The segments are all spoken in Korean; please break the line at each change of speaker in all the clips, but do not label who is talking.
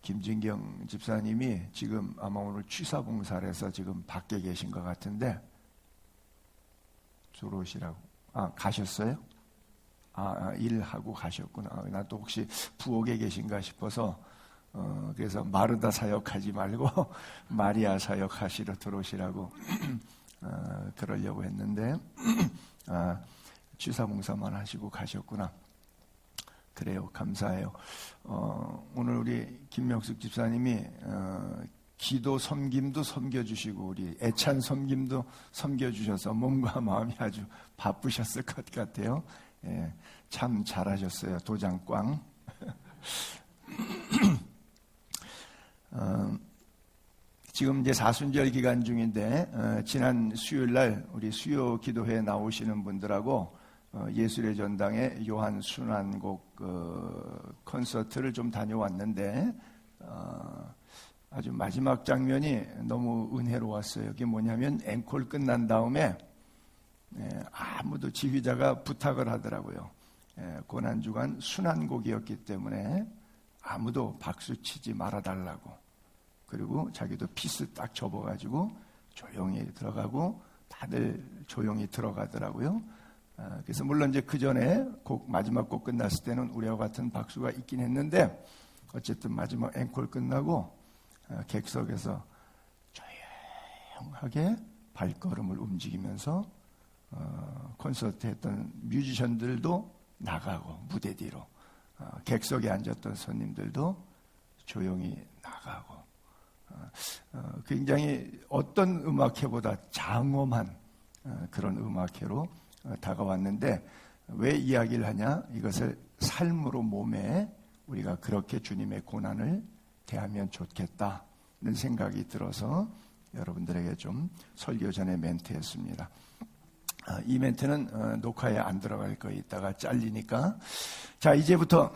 김진경 집사님이 지금 아마 오늘 취사봉사를 해서 지금 밖에 계신 것 같은데 들어오시라고. 가셨어요? 일하고 가셨구나. 난 또 혹시 부엌에 계신가 싶어서 그래서 마르다 사역하지 말고 마리아 사역하시러 들어오시라고 그러려고 했는데 취사봉사만 하시고 가셨구나. 그래요. 감사해요. 오늘 우리 김명숙 집사님이 기도 섬김도 섬겨주시고 우리 애찬 섬김도 섬겨주셔서 몸과 마음이 아주 바쁘셨을 것 같아요. 예, 참 잘하셨어요. 도장꽝. 지금 이제 사순절 기간 중인데 지난 수요일날 우리 수요 기도회에 나오시는 분들하고 예술의 전당의 요한 순환곡 콘서트를 좀 다녀왔는데 아주 마지막 장면이 너무 은혜로웠어요. 그게 뭐냐면 앵콜 끝난 다음에 아무도 지휘자가 부탁을 하더라고요. 고난주간 순환곡이었기 때문에 아무도 박수 치지 말아달라고. 그리고 자기도 피스 딱 접어가지고 조용히 들어가고 다들 조용히 들어가더라고요. 그래서 물론 이제 그 전에 마지막 곡 끝났을 때는 우리와 같은 박수가 있긴 했는데 어쨌든 마지막 앵콜 끝나고 객석에서 조용하게 발걸음을 움직이면서 콘서트 했던 뮤지션들도 나가고 무대 뒤로 객석에 앉았던 손님들도 조용히 나가고 굉장히 어떤 음악회보다 장엄한 그런 음악회로 다가왔는데 왜 이야기를 하냐? 이것을 삶으로 몸에 우리가 그렇게 주님의 고난을 대하면 좋겠다는 생각이 들어서 여러분들에게 좀 설교 전에 멘트했습니다. 이 멘트는 녹화에 안 들어갈 거예요. 이따가 잘리니까. 자, 이제부터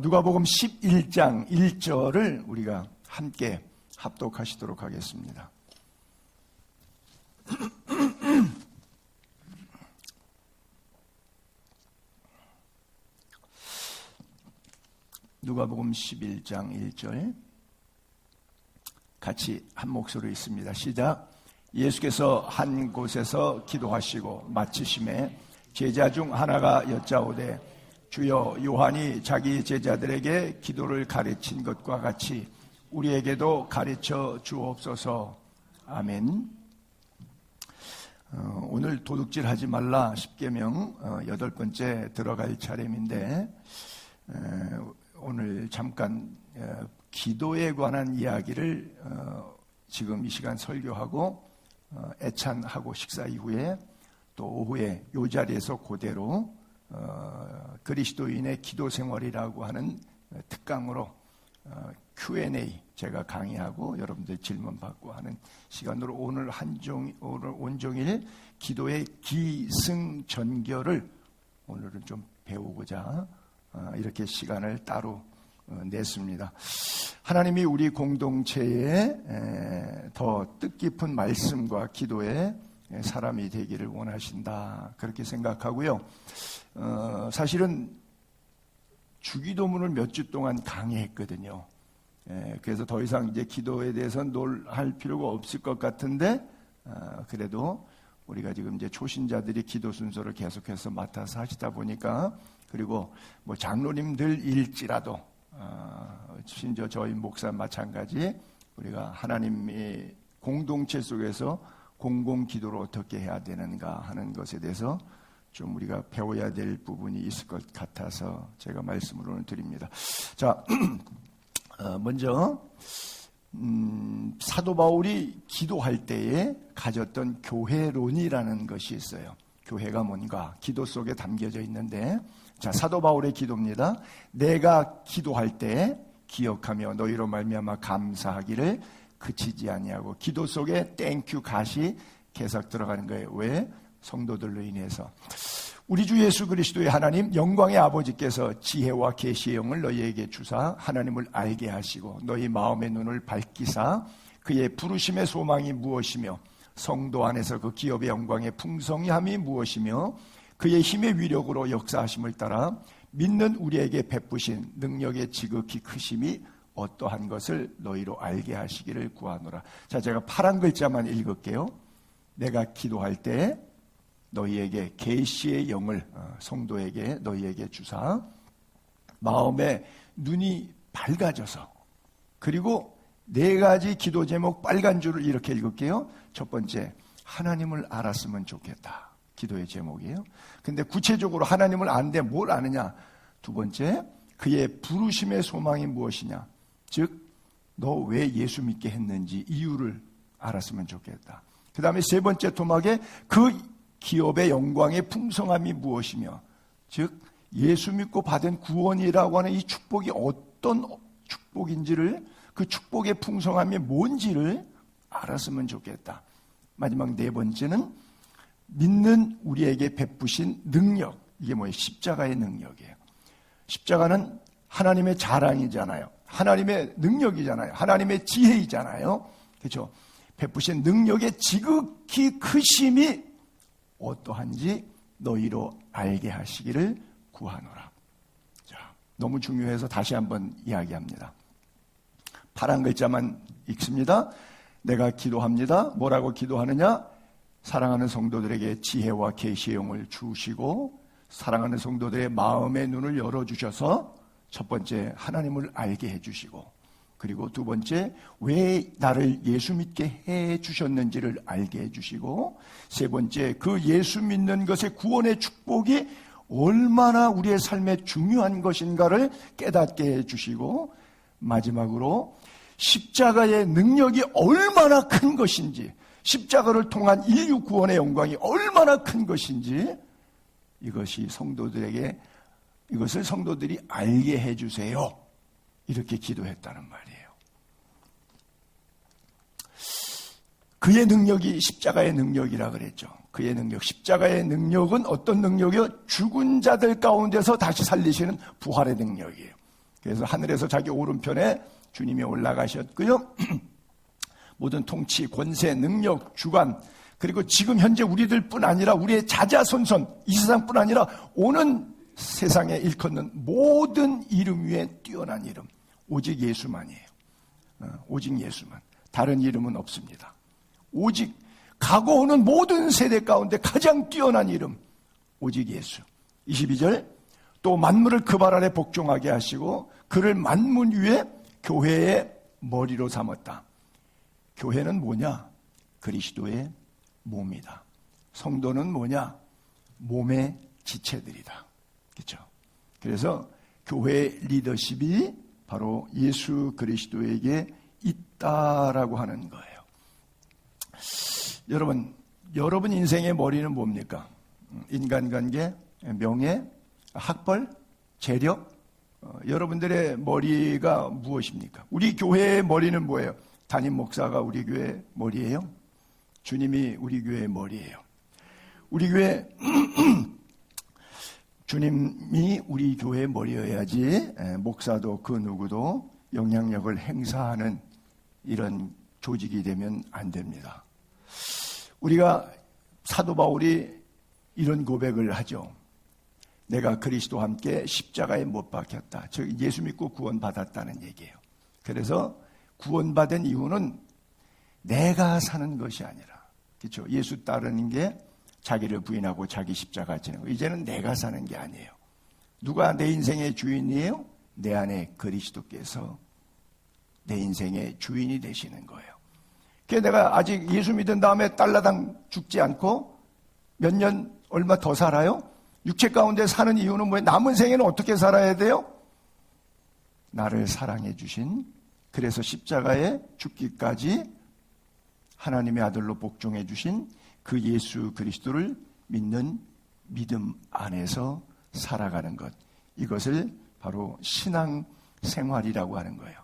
누가복음 11장 1절을 우리가 함께 합독하시도록 하겠습니다. 누가복음 11장 1절 같이 한 목소리로 있습니다. 시작. 예수께서 한 곳에서 기도하시고 마치심에 제자 중 하나가 여짜오되 주여 요한이 자기 제자들에게 기도를 가르친 것과 같이 우리에게도 가르쳐 주옵소서. 아멘. 오늘 도둑질 하지 말라 10계명 8번째 들어갈 차례인데 오늘 잠깐 기도에 관한 이야기를 지금 이 시간 설교하고 애찬하고 식사 이후에 또 오후에 이 자리에서 그대로 그리스도인의 기도 생활이라고 하는 특강으로 Q&A 제가 강의하고 여러분들 질문 받고 하는 시간으로 오늘 온종일 기도의 기승전결을 오늘은 좀 배우고자 이렇게 시간을 따로 냈습니다. 하나님이 우리 공동체에 더 뜻깊은 말씀과 기도에 사람이 되기를 원하신다. 그렇게 생각하고요. 사실은 주기도문을 몇 주 동안 강의했거든요. 그래서 더 이상 이제 기도에 대해서 논할 필요가 없을 것 같은데 그래도 우리가 지금 이제 초신자들이 기도 순서를 계속해서 맡아서 하시다 보니까 그리고 뭐 장로님들일지라도 심지어 저희 목사 마찬가지 우리가 하나님의 공동체 속에서 공공기도를 어떻게 해야 되는가 하는 것에 대해서 좀 우리가 배워야 될 부분이 있을 것 같아서 제가 말씀을 오늘 드립니다. 자, 먼저 사도 바울이 기도할 때에 가졌던 교회론이라는 것이 있어요. 교회가 뭔가 기도 속에 담겨져 있는데 자, 사도 바울의 기도입니다. 내가 기도할 때 기억하며 너희로 말미암아 감사하기를 그치지 아니하고 기도 속에 땡큐 갓이 계속 들어가는 거예요. 왜? 성도들로 인해서 우리 주 예수 그리스도의 하나님 영광의 아버지께서 지혜와 계시의 영을 너희에게 주사 하나님을 알게 하시고 너희 마음의 눈을 밝히사 그의 부르심의 소망이 무엇이며 성도 안에서 그 기업의 영광의 풍성함이 무엇이며 그의 힘의 위력으로 역사하심을 따라 믿는 우리에게 베푸신 능력의 지극히 크심이 어떠한 것을 너희로 알게 하시기를 구하노라. 자, 제가 파란 글자만 읽을게요. 내가 기도할 때 너희에게 계시의 영을 성도에게 너희에게 주사 마음의 눈이 밝아져서, 그리고 4가지 기도 제목 빨간 줄을 이렇게 읽을게요. 첫 번째, 하나님을 알았으면 좋겠다. 기도의 제목이에요. 근데 구체적으로 하나님을 아는데 뭘 아느냐? 두 번째, 그의 부르심의 소망이 무엇이냐? 즉, 너 왜 예수 믿게 했는지 이유를 알았으면 좋겠다. 그 다음에 3번째 토막에 그 기업의 영광의 풍성함이 무엇이며, 즉 예수 믿고 받은 구원이라고 하는 이 축복이 어떤 축복인지를, 그 축복의 풍성함이 뭔지를 알았으면 좋겠다. 마지막 4번째는 믿는 우리에게 베푸신 능력. 이게 뭐예요? 십자가의 능력이에요. 십자가는 하나님의 자랑이잖아요. 하나님의 능력이잖아요. 하나님의 지혜이잖아요. 그렇죠? 베푸신 능력의 지극히 크심이 어떠한지 너희로 알게 하시기를 구하노라. 자, 너무 중요해서 다시 한번 이야기합니다. 파란 글자만 읽습니다. 내가 기도합니다. 뭐라고 기도하느냐? 사랑하는 성도들에게 지혜와 계시의 영을 주시고 사랑하는 성도들의 마음의 눈을 열어주셔서 첫 번째 하나님을 알게 해주시고, 그리고 두 번째 왜 나를 예수 믿게 해주셨는지를 알게 해주시고, 세 번째 그 예수 믿는 것의 구원의 축복이 얼마나 우리의 삶에 중요한 것인가를 깨닫게 해주시고, 마지막으로 십자가의 능력이 얼마나 큰 것인지, 십자가를 통한 인류 구원의 영광이 얼마나 큰 것인지 이것을 성도들이 알게 해주세요. 이렇게 기도했다는 말이에요. 그의 능력이 십자가의 능력이라 그랬죠. 그의 능력, 십자가의 능력은 어떤 능력이요? 죽은 자들 가운데서 다시 살리시는 부활의 능력이에요. 그래서 하늘에서 자기 오른편에 주님이 올라가셨고요. 모든 통치, 권세, 능력, 주관, 그리고 지금 현재 우리들뿐 아니라 우리의 자자손손, 이 세상뿐 아니라 오는 세상에 일컫는 모든 이름 위에 뛰어난 이름, 오직 예수만이에요. 오직 예수만. 다른 이름은 없습니다. 오직 가고 오는 모든 세대 가운데 가장 뛰어난 이름, 오직 예수. 22절, 또 만물을 그 발 아래 복종하게 하시고 그를 만물 위에 교회의 머리로 삼았다. 교회는 뭐냐? 그리스도의 몸이다. 성도는 뭐냐? 몸의 지체들이다. 그렇죠? 그래서 교회의 리더십이 바로 예수 그리스도에게 있다라고 하는 거예요. 여러분 인생의 머리는 뭡니까? 인간관계, 명예, 학벌, 재력. 여러분들의 머리가 무엇입니까? 우리 교회의 머리는 뭐예요? 담임 목사가 우리 교회 머리예요. 주님이 우리 교회의 머리예요. 우리 교회 주님이 우리 교회의 머리여야지 목사도 그 누구도 영향력을 행사하는 이런 조직이 되면 안 됩니다. 우리가 사도 바울이 이런 고백을 하죠. 내가 그리스도와 함께 십자가에 못 박혔다. 즉 예수 믿고 구원받았다는 얘기예요. 그래서 구원받은 이유는 내가 사는 것이 아니라, 그렇죠? 예수 따르는 게 자기를 부인하고 자기 십자가 지는 거. 이제는 내가 사는 게 아니에요. 누가 내 인생의 주인이에요? 내 안에 그리스도께서 내 인생의 주인이 되시는 거예요. 그래서 내가 아직 예수 믿은 다음에 달라당 죽지 않고 몇 년 얼마 더 살아요? 육체 가운데 사는 이유는 뭐예요? 남은 생에는 어떻게 살아야 돼요? 나를 사랑해 주신, 그래서 십자가에 죽기까지 하나님의 아들로 복종해 주신 그 예수 그리스도를 믿는 믿음 안에서 살아가는 것. 이것을 바로 신앙 생활이라고 하는 거예요.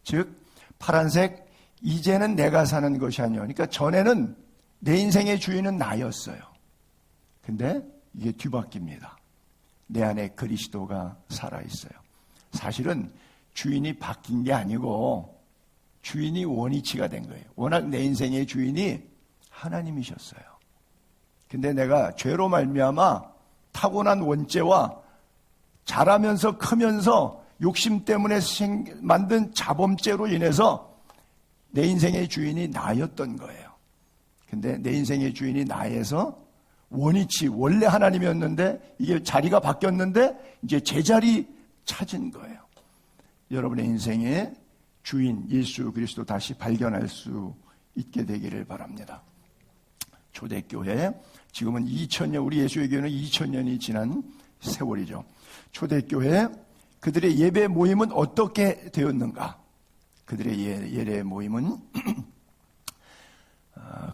즉 파란색, 이제는 내가 사는 것이 아니요. 그러니까 전에는 내 인생의 주인은 나였어요. 근데 이게 뒤바뀝니다. 내 안에 그리스도가 살아있어요. 사실은 주인이 바뀐 게 아니고 주인이 원위치가 된 거예요. 워낙 내 인생의 주인이 하나님이셨어요. 근데 내가 죄로 말미암아 타고난 원죄와 자라면서 크면서 욕심 때문에 만든 자범죄로 인해서 내 인생의 주인이 나였던 거예요. 근데 내 인생의 주인이 나에서 원래 하나님이었는데 이게 자리가 바뀌었는데 이제 제자리 찾은 거예요. 여러분의 인생의 주인 예수 그리스도 다시 발견할 수 있게 되기를 바랍니다. 초대교회, 지금은 2000년, 우리 예수의 교회는 2000년이 지난 세월이죠. 초대교회, 그들의 예배 모임은 어떻게 되었는가? 그들의 예배 모임은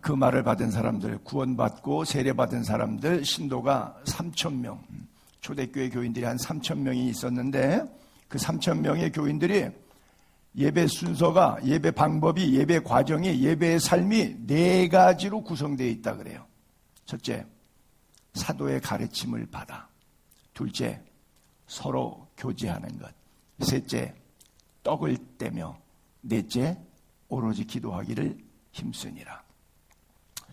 그 말을 받은 사람들, 구원받고 세례받은 사람들, 신도가 3,000명, 초대교회 교인들이 한 3,000명이 있었는데 그 3,000명의 교인들이 예배 순서가, 예배 방법이, 예배 과정이, 예배의 삶이 4가지로 구성되어 있다 그래요. 첫째, 사도의 가르침을 받아. 둘째, 서로 교제하는 것. 셋째, 떡을 떼며. 넷째, 오로지 기도하기를 힘쓰니라.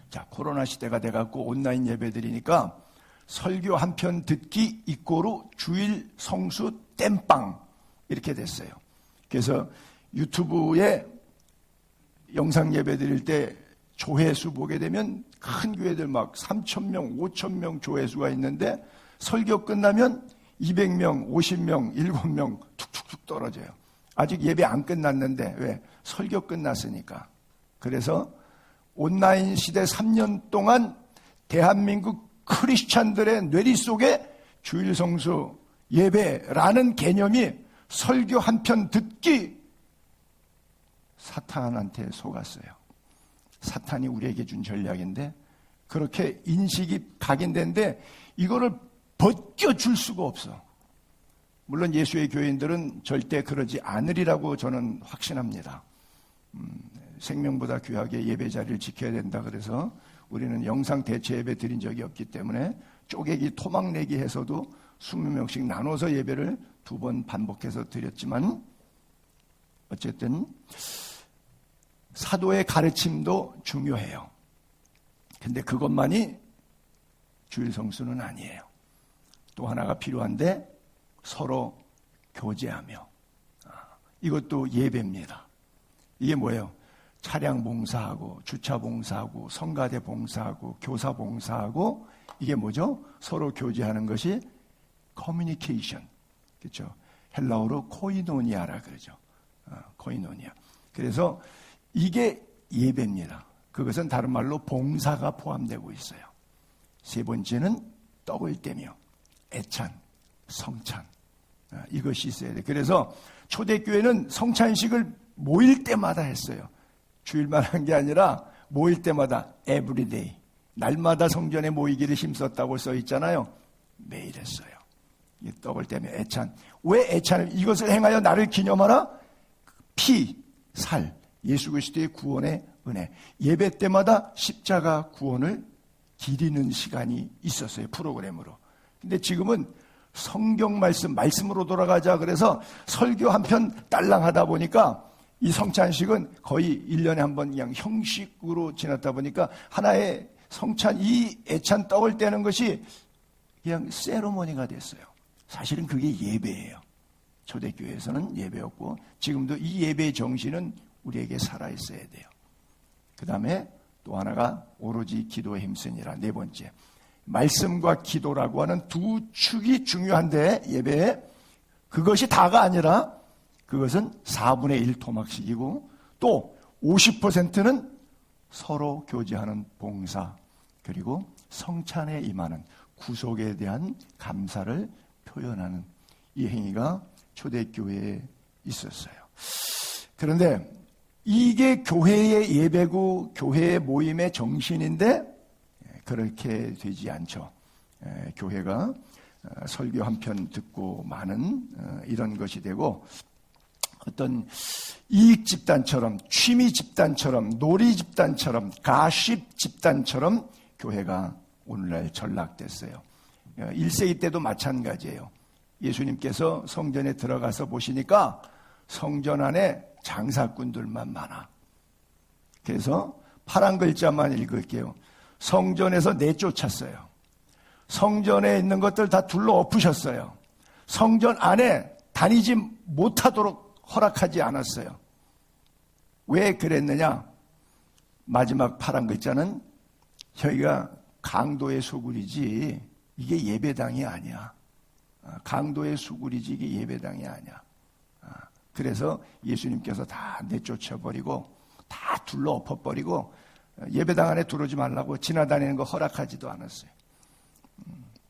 자, 코로나 시대가 돼갖고 온라인 예배드리니까 설교 한 편 듣기 이꼬르 주일 성수 땜빵 이렇게 됐어요. 그래서 유튜브에 영상 예배 드릴 때 조회수 보게 되면 큰 교회들 막 3,000명, 5,000명 조회수가 있는데 설교 끝나면 200명, 50명, 7명 툭툭툭 떨어져요. 아직 예배 안 끝났는데 왜? 설교 끝났으니까. 그래서 온라인 시대 3년 동안 대한민국 크리스찬들의 뇌리 속에 주일 성수 예배라는 개념이 설교 한 편 듣기 사탄한테 속았어요. 사탄이 우리에게 준 전략인데 그렇게 인식이 각인된데 이거를 벗겨줄 수가 없어. 물론 예수의 교인들은 절대 그러지 않으리라고 저는 확신합니다. 생명보다 귀하게 예배 자리를 지켜야 된다 그래서 우리는 영상 대체 예배 드린 적이 없기 때문에 쪼개기 토막내기 해서도 20명씩 나눠서 예배를 2번 반복해서 드렸지만 어쨌든 사도의 가르침도 중요해요. 근데 그것만이 주일 성수는 아니에요. 또 하나가 필요한데 서로 교제하며, 이것도 예배입니다. 이게 뭐예요? 차량 봉사하고 주차 봉사하고 성가대 봉사하고 교사 봉사하고 이게 뭐죠? 서로 교제하는 것이 커뮤니케이션. 그렇죠? 헬라어로 코이노니아라 그러죠. 코이노니아. 그래서 이게 예배입니다. 그것은 다른 말로 봉사가 포함되고 있어요. 세 번째는 떡을 떼며 애찬, 성찬. 이것이 있어야 돼요. 그래서 초대교회는 성찬식을 모일 때마다 했어요. 주일만 한 게 아니라 모일 때마다 everyday. 날마다 성전에 모이기를 힘썼다고 써 있잖아요. 매일 했어요. 이 떡을 떼며 애찬. 왜 애찬을? 이것을 행하여 나를 기념하라? 피, 살. 예수 그리스도의 구원의 은혜. 예배 때마다 십자가 구원을 기리는 시간이 있었어요. 프로그램으로. 근데 지금은 성경 말씀으로 돌아가자 그래서 설교 한 편 딸랑 하다 보니까 이 성찬식은 거의 1년에 한 번 그냥 형식으로 지났다 보니까 하나의 성찬, 이 애찬 떡을 떼는 것이 그냥 세레모니가 됐어요. 사실은 그게 예배예요. 초대교회에서는 예배였고 지금도 이 예배의 정신은 우리에게 살아있어야 돼요. 그 다음에 또 하나가 오로지 기도에 힘쓰니라. 네 번째, 말씀과 기도라고 하는 두 축이 중요한데 예배에 그것이 다가 아니라 그것은 4분의 1 토막식이고 또 50%는 서로 교제하는 봉사 그리고 성찬에 임하는 구속에 대한 감사를 표현하는 이 행위가 초대교회에 있었어요. 그런데 이게 교회의 예배고 교회의 모임의 정신인데 그렇게 되지 않죠. 교회가 설교 한 편 듣고 마는 이런 것이 되고 어떤 이익 집단처럼 취미 집단처럼 놀이 집단처럼 가십 집단처럼 교회가 오늘날 전락됐어요. 1세기 때도 마찬가지예요. 예수님께서 성전에 들어가서 보시니까 성전 안에 장사꾼들만 많아. 그래서 파란 글자만 읽을게요. 성전에서 내쫓았어요. 성전에 있는 것들 다 둘러 엎으셨어요. 성전 안에 다니지 못하도록 허락하지 않았어요. 왜 그랬느냐? 마지막 파란 글자는 저희가 강도의 소굴이지 이게 예배당이 아니야. 강도의 수굴이지 이게 예배당이 아니야. 그래서 예수님께서 다 내쫓아버리고 다 둘러 엎어버리고 예배당 안에 들어오지 말라고 지나다니는 거 허락하지도 않았어요.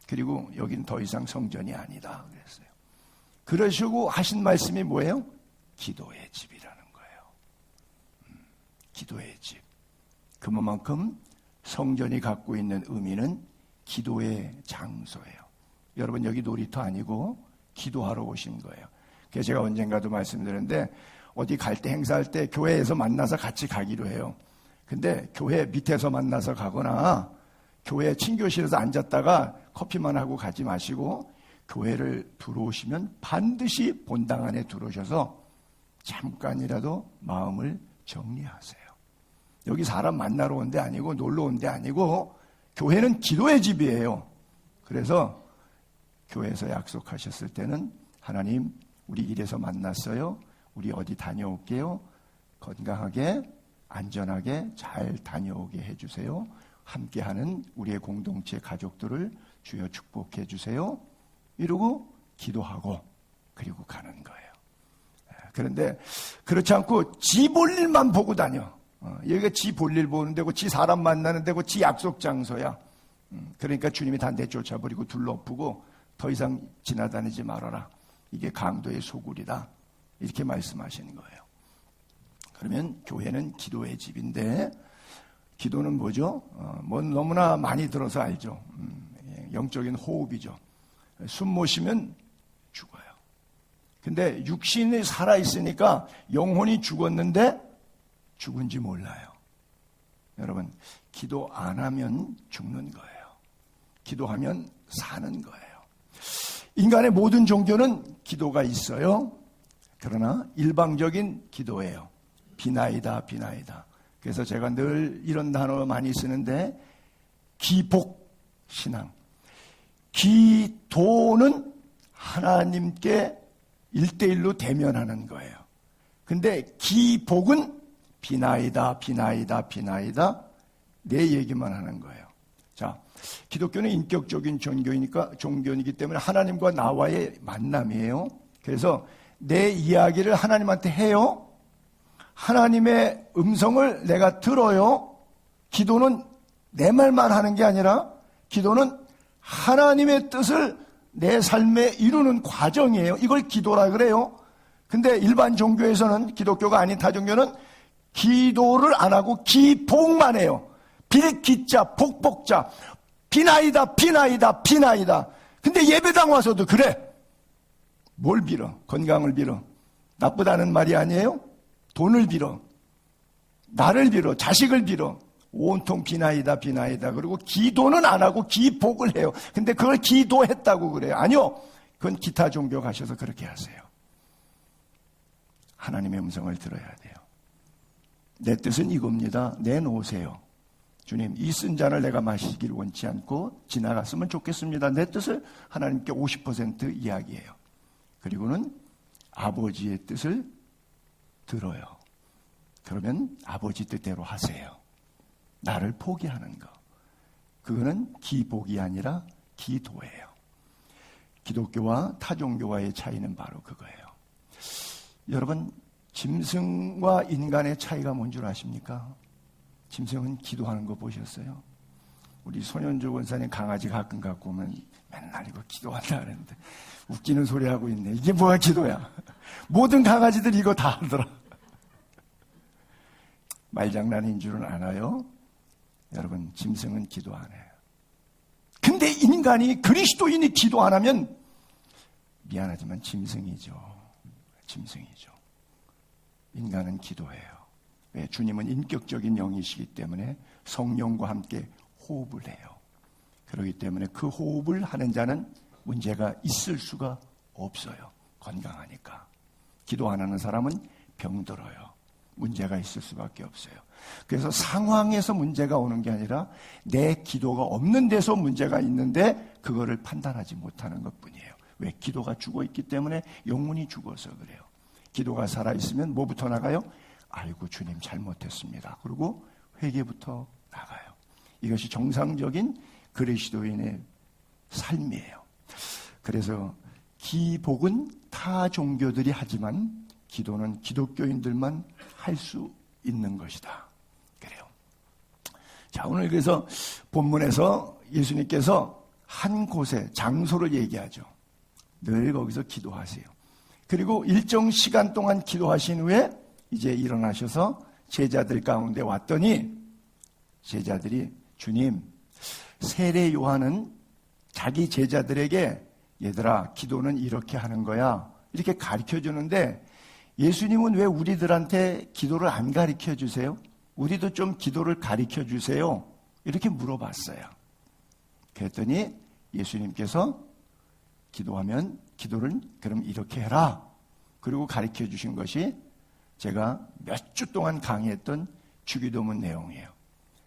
그리고 여긴 더 이상 성전이 아니다 그랬어요. 그러시고 하신 말씀이 뭐예요? 기도의 집이라는 거예요. 기도의 집. 그만큼 성전이 갖고 있는 의미는 기도의 장소예요. 여러분 여기 놀이터 아니고 기도하러 오신 거예요. 그래서 제가 언젠가도 말씀드렸는데 어디 갈 때 행사할 때 교회에서 만나서 같이 가기로 해요. 근데 교회 밑에서 만나서 가거나 교회 친교실에서 앉았다가 커피만 하고 가지 마시고 교회를 들어오시면 반드시 본당 안에 들어오셔서 잠깐이라도 마음을 정리하세요. 여기 사람 만나러 온 데 아니고 놀러 온 데 아니고 교회는 기도의 집이에요. 그래서 교회에서 약속하셨을 때는 하나님 우리 이래서 만났어요. 우리 어디 다녀올게요. 건강하게 안전하게 잘 다녀오게 해주세요. 함께하는 우리의 공동체 가족들을 주여 축복해 주세요. 이러고 기도하고 그리고 가는 거예요. 그런데 그렇지 않고 지 볼 일만 보고 다녀. 여기가 지 볼 일 보는 데고 지 사람 만나는 데고 지 약속 장소야. 그러니까 주님이 다 내쫓아버리고 둘러엎고 더 이상 지나다니지 말아라. 이게 강도의 소굴이다. 이렇게 말씀하시는 거예요. 그러면 교회는 기도의 집인데 기도는 뭐죠? 뭐 너무나 많이 들어서 알죠. 영적인 호흡이죠. 숨 못 쉬면 죽어요. 근데 육신이 살아있으니까 영혼이 죽었는데 죽은지 몰라요. 여러분, 기도 안 하면 죽는 거예요. 기도하면 사는 거예요. 인간의 모든 종교는 기도가 있어요. 그러나 일방적인 기도예요. 비나이다, 비나이다. 그래서 제가 늘 이런 단어 많이 쓰는데 기복신앙. 기도는 하나님께 1대1로 대면하는 거예요. 근데 기복은 비나이다, 비나이다, 비나이다 내 얘기만 하는 거예요. 자, 기독교는 인격적인 종교이기 때문에 하나님과 나와의 만남이에요. 그래서 내 이야기를 하나님한테 해요. 하나님의 음성을 내가 들어요. 기도는 내 말만 하는 게 아니라 기도는 하나님의 뜻을 내 삶에 이루는 과정이에요. 이걸 기도라 그래요. 근데 일반 종교에서는 기독교가 아닌 타종교는 기도를 안 하고 기복만 해요. 빌기자, 복복자, 비나이다, 비나이다, 비나이다. 근데 예배당 와서도 그래. 뭘 빌어? 건강을 빌어. 나쁘다는 말이 아니에요? 돈을 빌어. 나를 빌어. 자식을 빌어. 온통 비나이다, 비나이다. 그리고 기도는 안 하고 기복을 해요. 근데 그걸 기도했다고 그래요. 아니요. 그건 기타 종교 가셔서 그렇게 하세요. 하나님의 음성을 들어야 돼요. 내 뜻은 이겁니다. 내놓으세요. 주님, 이 쓴 잔을 내가 마시기를 원치 않고 지나갔으면 좋겠습니다. 내 뜻을 하나님께 50% 이야기해요. 그리고는 아버지의 뜻을 들어요. 그러면 아버지 뜻대로 하세요. 나를 포기하는 거. 그거는 기복이 아니라 기도예요. 기독교와 타종교와의 차이는 바로 그거예요. 여러분, 짐승과 인간의 차이가 뭔 줄 아십니까? 짐승은 기도하는 거 보셨어요? 우리 손현조 권사님 강아지 가끔 갖고 오면 맨날 이거 기도한다 그랬는데 웃기는 소리 하고 있네. 이게 뭐야 기도야. 모든 강아지들 이거 다 하더라. 말장난인 줄은 알아요? 여러분, 짐승은 기도 안 해요. 근데 인간이, 그리스도인이 기도 안 하면 미안하지만 짐승이죠. 짐승이죠. 인간은 기도해요. 왜? 주님은 인격적인 영이시기 때문에 성령과 함께 호흡을 해요. 그렇기 때문에 그 호흡을 하는 자는 문제가 있을 수가 없어요. 건강하니까. 기도 안 하는 사람은 병들어요. 문제가 있을 수밖에 없어요. 그래서 상황에서 문제가 오는 게 아니라 내 기도가 없는 데서 문제가 있는데 그거를 판단하지 못하는 것뿐이에요. 왜? 기도가 죽어있기 때문에 영혼이 죽어서 그래요. 기도가 살아있으면 뭐부터 나가요? 아이고 주님 잘못했습니다. 그리고 회개부터 나가요. 이것이 정상적인 그리스도인의 삶이에요. 그래서 기복은 타 종교들이 하지만 기도는 기독교인들만 할 수 있는 것이다. 그래요. 자, 오늘 그래서 본문에서 예수님께서 한 곳에 장소를 얘기하죠. 늘 거기서 기도하세요. 그리고 일정 시간 동안 기도하신 후에 이제 일어나셔서 제자들 가운데 왔더니 제자들이 주님, 세례 요한은 자기 제자들에게 얘들아 기도는 이렇게 하는 거야 이렇게 가르쳐 주는데 예수님은 왜 우리들한테 기도를 안 가르쳐 주세요? 우리도 좀 기도를 가르쳐 주세요 이렇게 물어봤어요. 그랬더니 예수님께서 기도하면 기도를 그럼 이렇게 해라 그리고 가르쳐 주신 것이 제가 몇 주 동안 강의했던 주기도문 내용이에요.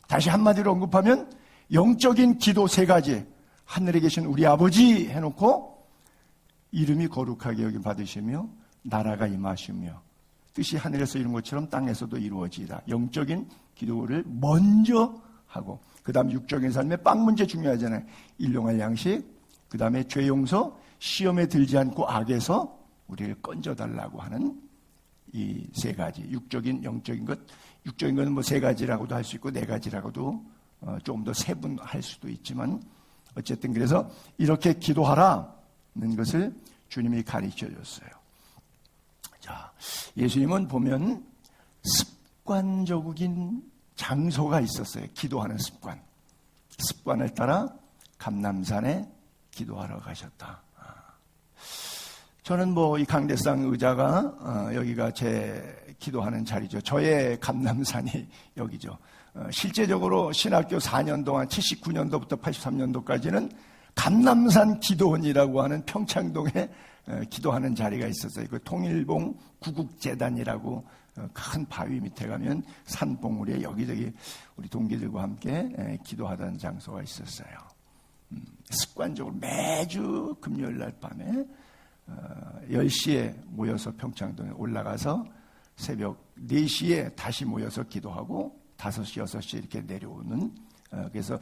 다시 한마디로 언급하면 영적인 기도 3가지, 하늘에 계신 우리 아버지 해놓고 이름이 거룩하게 여김 받으시며 나라가 임하시며 뜻이 하늘에서 이룬 것처럼 땅에서도 이루어지이다. 영적인 기도를 먼저 하고 그 다음 육적인 삶의 빵 문제 중요하잖아요. 일용할 양식, 그 다음에 죄 용서, 시험에 들지 않고 악에서 우리를 건져달라고 하는 이 3가지, 육적인, 영적인 것, 육적인 것은 뭐 3가지라고도 할 수 있고 4가지라고도 조금 더 세분할 수도 있지만 어쨌든 그래서 이렇게 기도하라는 것을 주님이 가르쳐 줬어요. 자, 예수님은 보면 습관적인 장소가 있었어요. 기도하는 습관. 습관을 따라 감람산에 기도하러 가셨다. 저는 뭐 이 강대상 의자가 여기가 제 기도하는 자리죠. 저의 감람산이 여기죠. 실제적으로 신학교 4년 동안 79년도부터 83년도까지는 감람산 기도원이라고 하는 평창동에 기도하는 자리가 있었어요. 그 통일봉 구국재단이라고 큰 바위 밑에 가면 산봉우리에 여기저기 우리 동기들과 함께 기도하던 장소가 있었어요. 습관적으로 매주 금요일 날 밤에 10시에 모여서 평창동에 올라가서 새벽 4시에 다시 모여서 기도하고 5시, 6시 이렇게 내려오는 그래서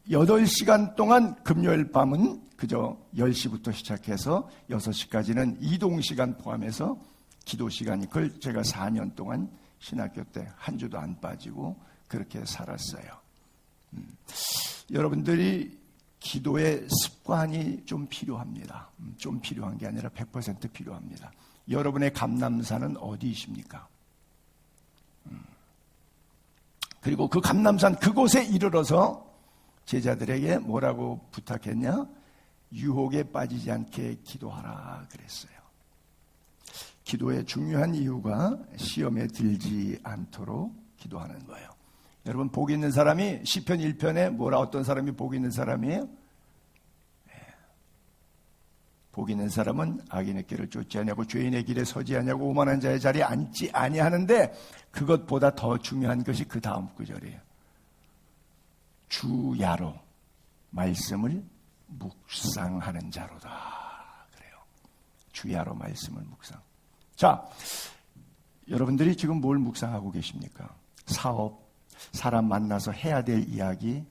8시간 동안 금요일 밤은 그저 10시부터 시작해서 6시까지는 이동시간 포함해서 기도 시간이 그걸 제가 4년 동안 신학교 때 한 주도 안 빠지고 그렇게 살았어요. 여러분들이 기도의 습관이 좀 필요합니다. 좀 필요한 게 아니라 100% 필요합니다. 여러분의 감람산은 어디이십니까? 그리고 그 감람산 그곳에 이르러서 제자들에게 뭐라고 부탁했냐? 유혹에 빠지지 않게 기도하라 그랬어요. 기도의 중요한 이유가 시험에 들지 않도록 기도하는 거예요. 여러분 복 있는 사람이 시편 1편에 뭐라 어떤 사람이 복 있는 사람이에요? 복 있는 사람은 악인의 길을 쫓지 아니하고 죄인의 길에 서지 아니하고 오만한 자의 자리에 앉지 아니하는데 그것보다 더 중요한 것이 그 다음 구절이에요. 주야로 말씀을 묵상하는 자로다. 그래요. 주야로 말씀을 묵상. 자, 여러분들이 지금 뭘 묵상하고 계십니까? 사업, 사람 만나서 해야 될 이야기,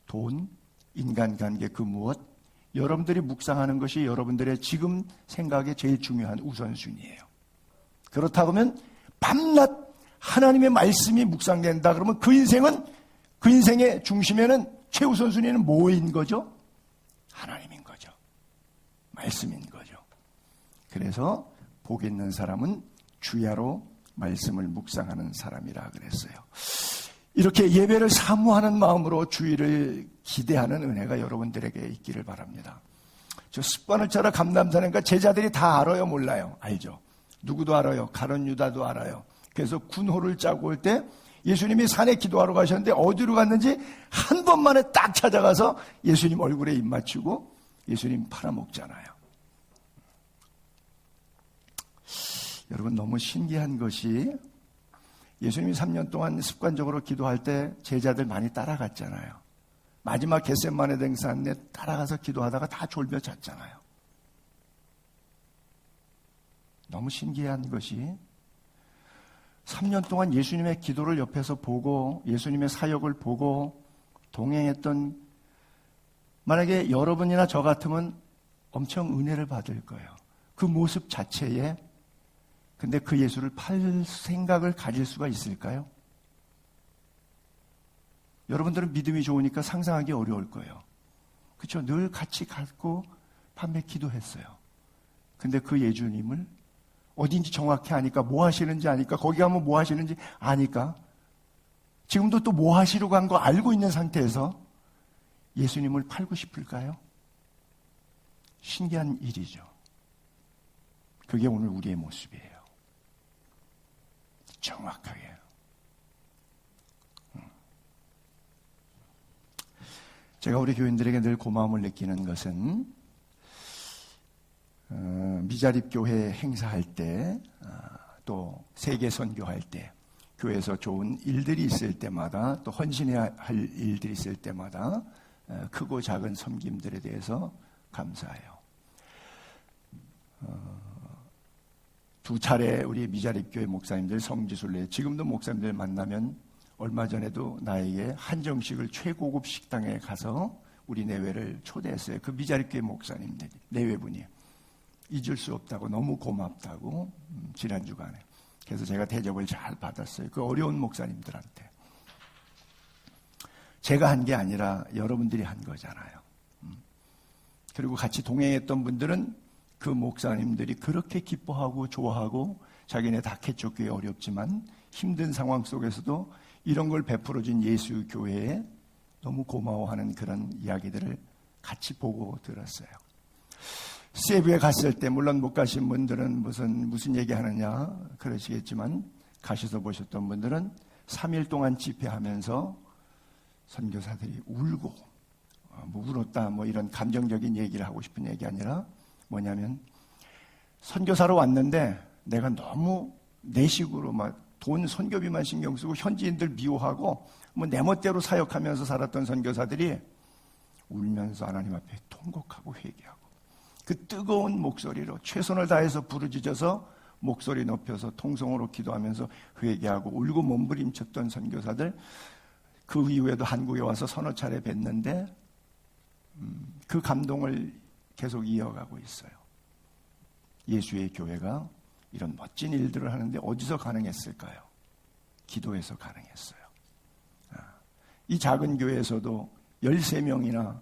돈, 인간관계 그 무엇? 여러분들이 묵상하는 것이 여러분들의 지금 생각에 제일 중요한 우선순위예요. 그렇다고 하면 밤낮 하나님의 말씀이 묵상된다 그러면 그 인생의 중심에는 최우선순위는 뭐인 거죠? 하나님인 거죠. 말씀인 거죠. 그래서 복 있는 사람은 주야로 말씀을 묵상하는 사람이라 그랬어요. 이렇게 예배를 사모하는 마음으로 주의를 기대하는 은혜가 여러분들에게 있기를 바랍니다. 저 습관을 따라 감람산인가 제자들이 다 알아요, 몰라요? 알죠. 누구도 알아요. 가룟 유다도 알아요. 그래서 군호를 짜고 올 때 예수님이 산에 기도하러 가셨는데 어디로 갔는지 한 번만에 딱 찾아가서 예수님 얼굴에 입 맞추고 예수님 팔아먹잖아요. 여러분 너무 신기한 것이 예수님이 3년 동안 습관적으로 기도할 때 제자들 많이 따라갔잖아요. 마지막 겟세마네 등산에 따라가서 기도하다가 다 졸며 잤잖아요. 너무 신기한 것이 3년 동안 예수님의 기도를 옆에서 보고 예수님의 사역을 보고 동행했던, 만약에 여러분이나 저 같으면 엄청 은혜를 받을 거예요. 그 모습 자체에. 근데 그 예수를 팔 생각을 가질 수가 있을까요? 여러분들은 믿음이 좋으니까 상상하기 어려울 거예요. 그렇죠? 늘 같이 갔고 밤에 기도했어요. 근데 그 예수님을 어딘지 정확히 아니까, 뭐 하시는지 아니까, 거기 가면 뭐 하시는지 아니까, 지금도 또 뭐 하시려고 한 거 알고 있는 상태에서 예수님을 팔고 싶을까요? 신기한 일이죠. 그게 오늘 우리의 모습이에요. 정확하게. 제가 우리 교인들에게 늘 고마움을 느끼는 것은 미자립 교회 행사할 때, 또 세계 선교할 때, 교회에서 좋은 일들이 있을 때마다, 또 헌신해야 할 일들이 있을 때마다 크고 작은 섬김들에 대해서 감사해요. 2차례 우리 미자립 교회 목사님들 성지순례, 지금도 목사님들 만나면 얼마 전에도 나에게 한정식을 최고급 식당에 가서 우리 내외를 초대했어요. 그 미자립 교회 목사님들 내외분이 잊을 수 없다고, 너무 고맙다고, 지난주간에. 그래서 제가 대접을 잘 받았어요. 그 어려운 목사님들한테. 제가 한 게 아니라 여러분들이 한 거잖아요. 그리고 같이 동행했던 분들은 그 목사님들이 그렇게 기뻐하고 좋아하고, 자기네 다케초교회 어렵지만 힘든 상황 속에서도 이런 걸 베풀어준 예수 교회에 너무 고마워하는 그런 이야기들을 같이 보고 들었어요. 세부에 갔을 때, 물론 못 가신 분들은 무슨 얘기하느냐 그러시겠지만, 가셔서 보셨던 분들은 3일 동안 집회하면서 선교사들이 울고, 울었다 이런 감정적인 얘기를 하고 싶은 얘기 아니라 뭐냐면, 선교사로 왔는데 내가 너무 내 식으로 돈 선교비만 신경 쓰고 현지인들 미워하고 내 멋대로 사역하면서 살았던 선교사들이 울면서 하나님 앞에 통곡하고 회개하고, 그 뜨거운 목소리로 최선을 다해서 부르짖어서 목소리 높여서 통성으로 기도하면서 회개하고 울고 몸부림쳤던 선교사들, 그 이후에도 한국에 와서 서너 차례 뵀는데 그 감동을 계속 이어가고 있어요. 예수의 교회가 이런 멋진 일들을 하는데 어디서 가능했을까요? 기도에서 가능했어요. 이 작은 교회에서도 13명이나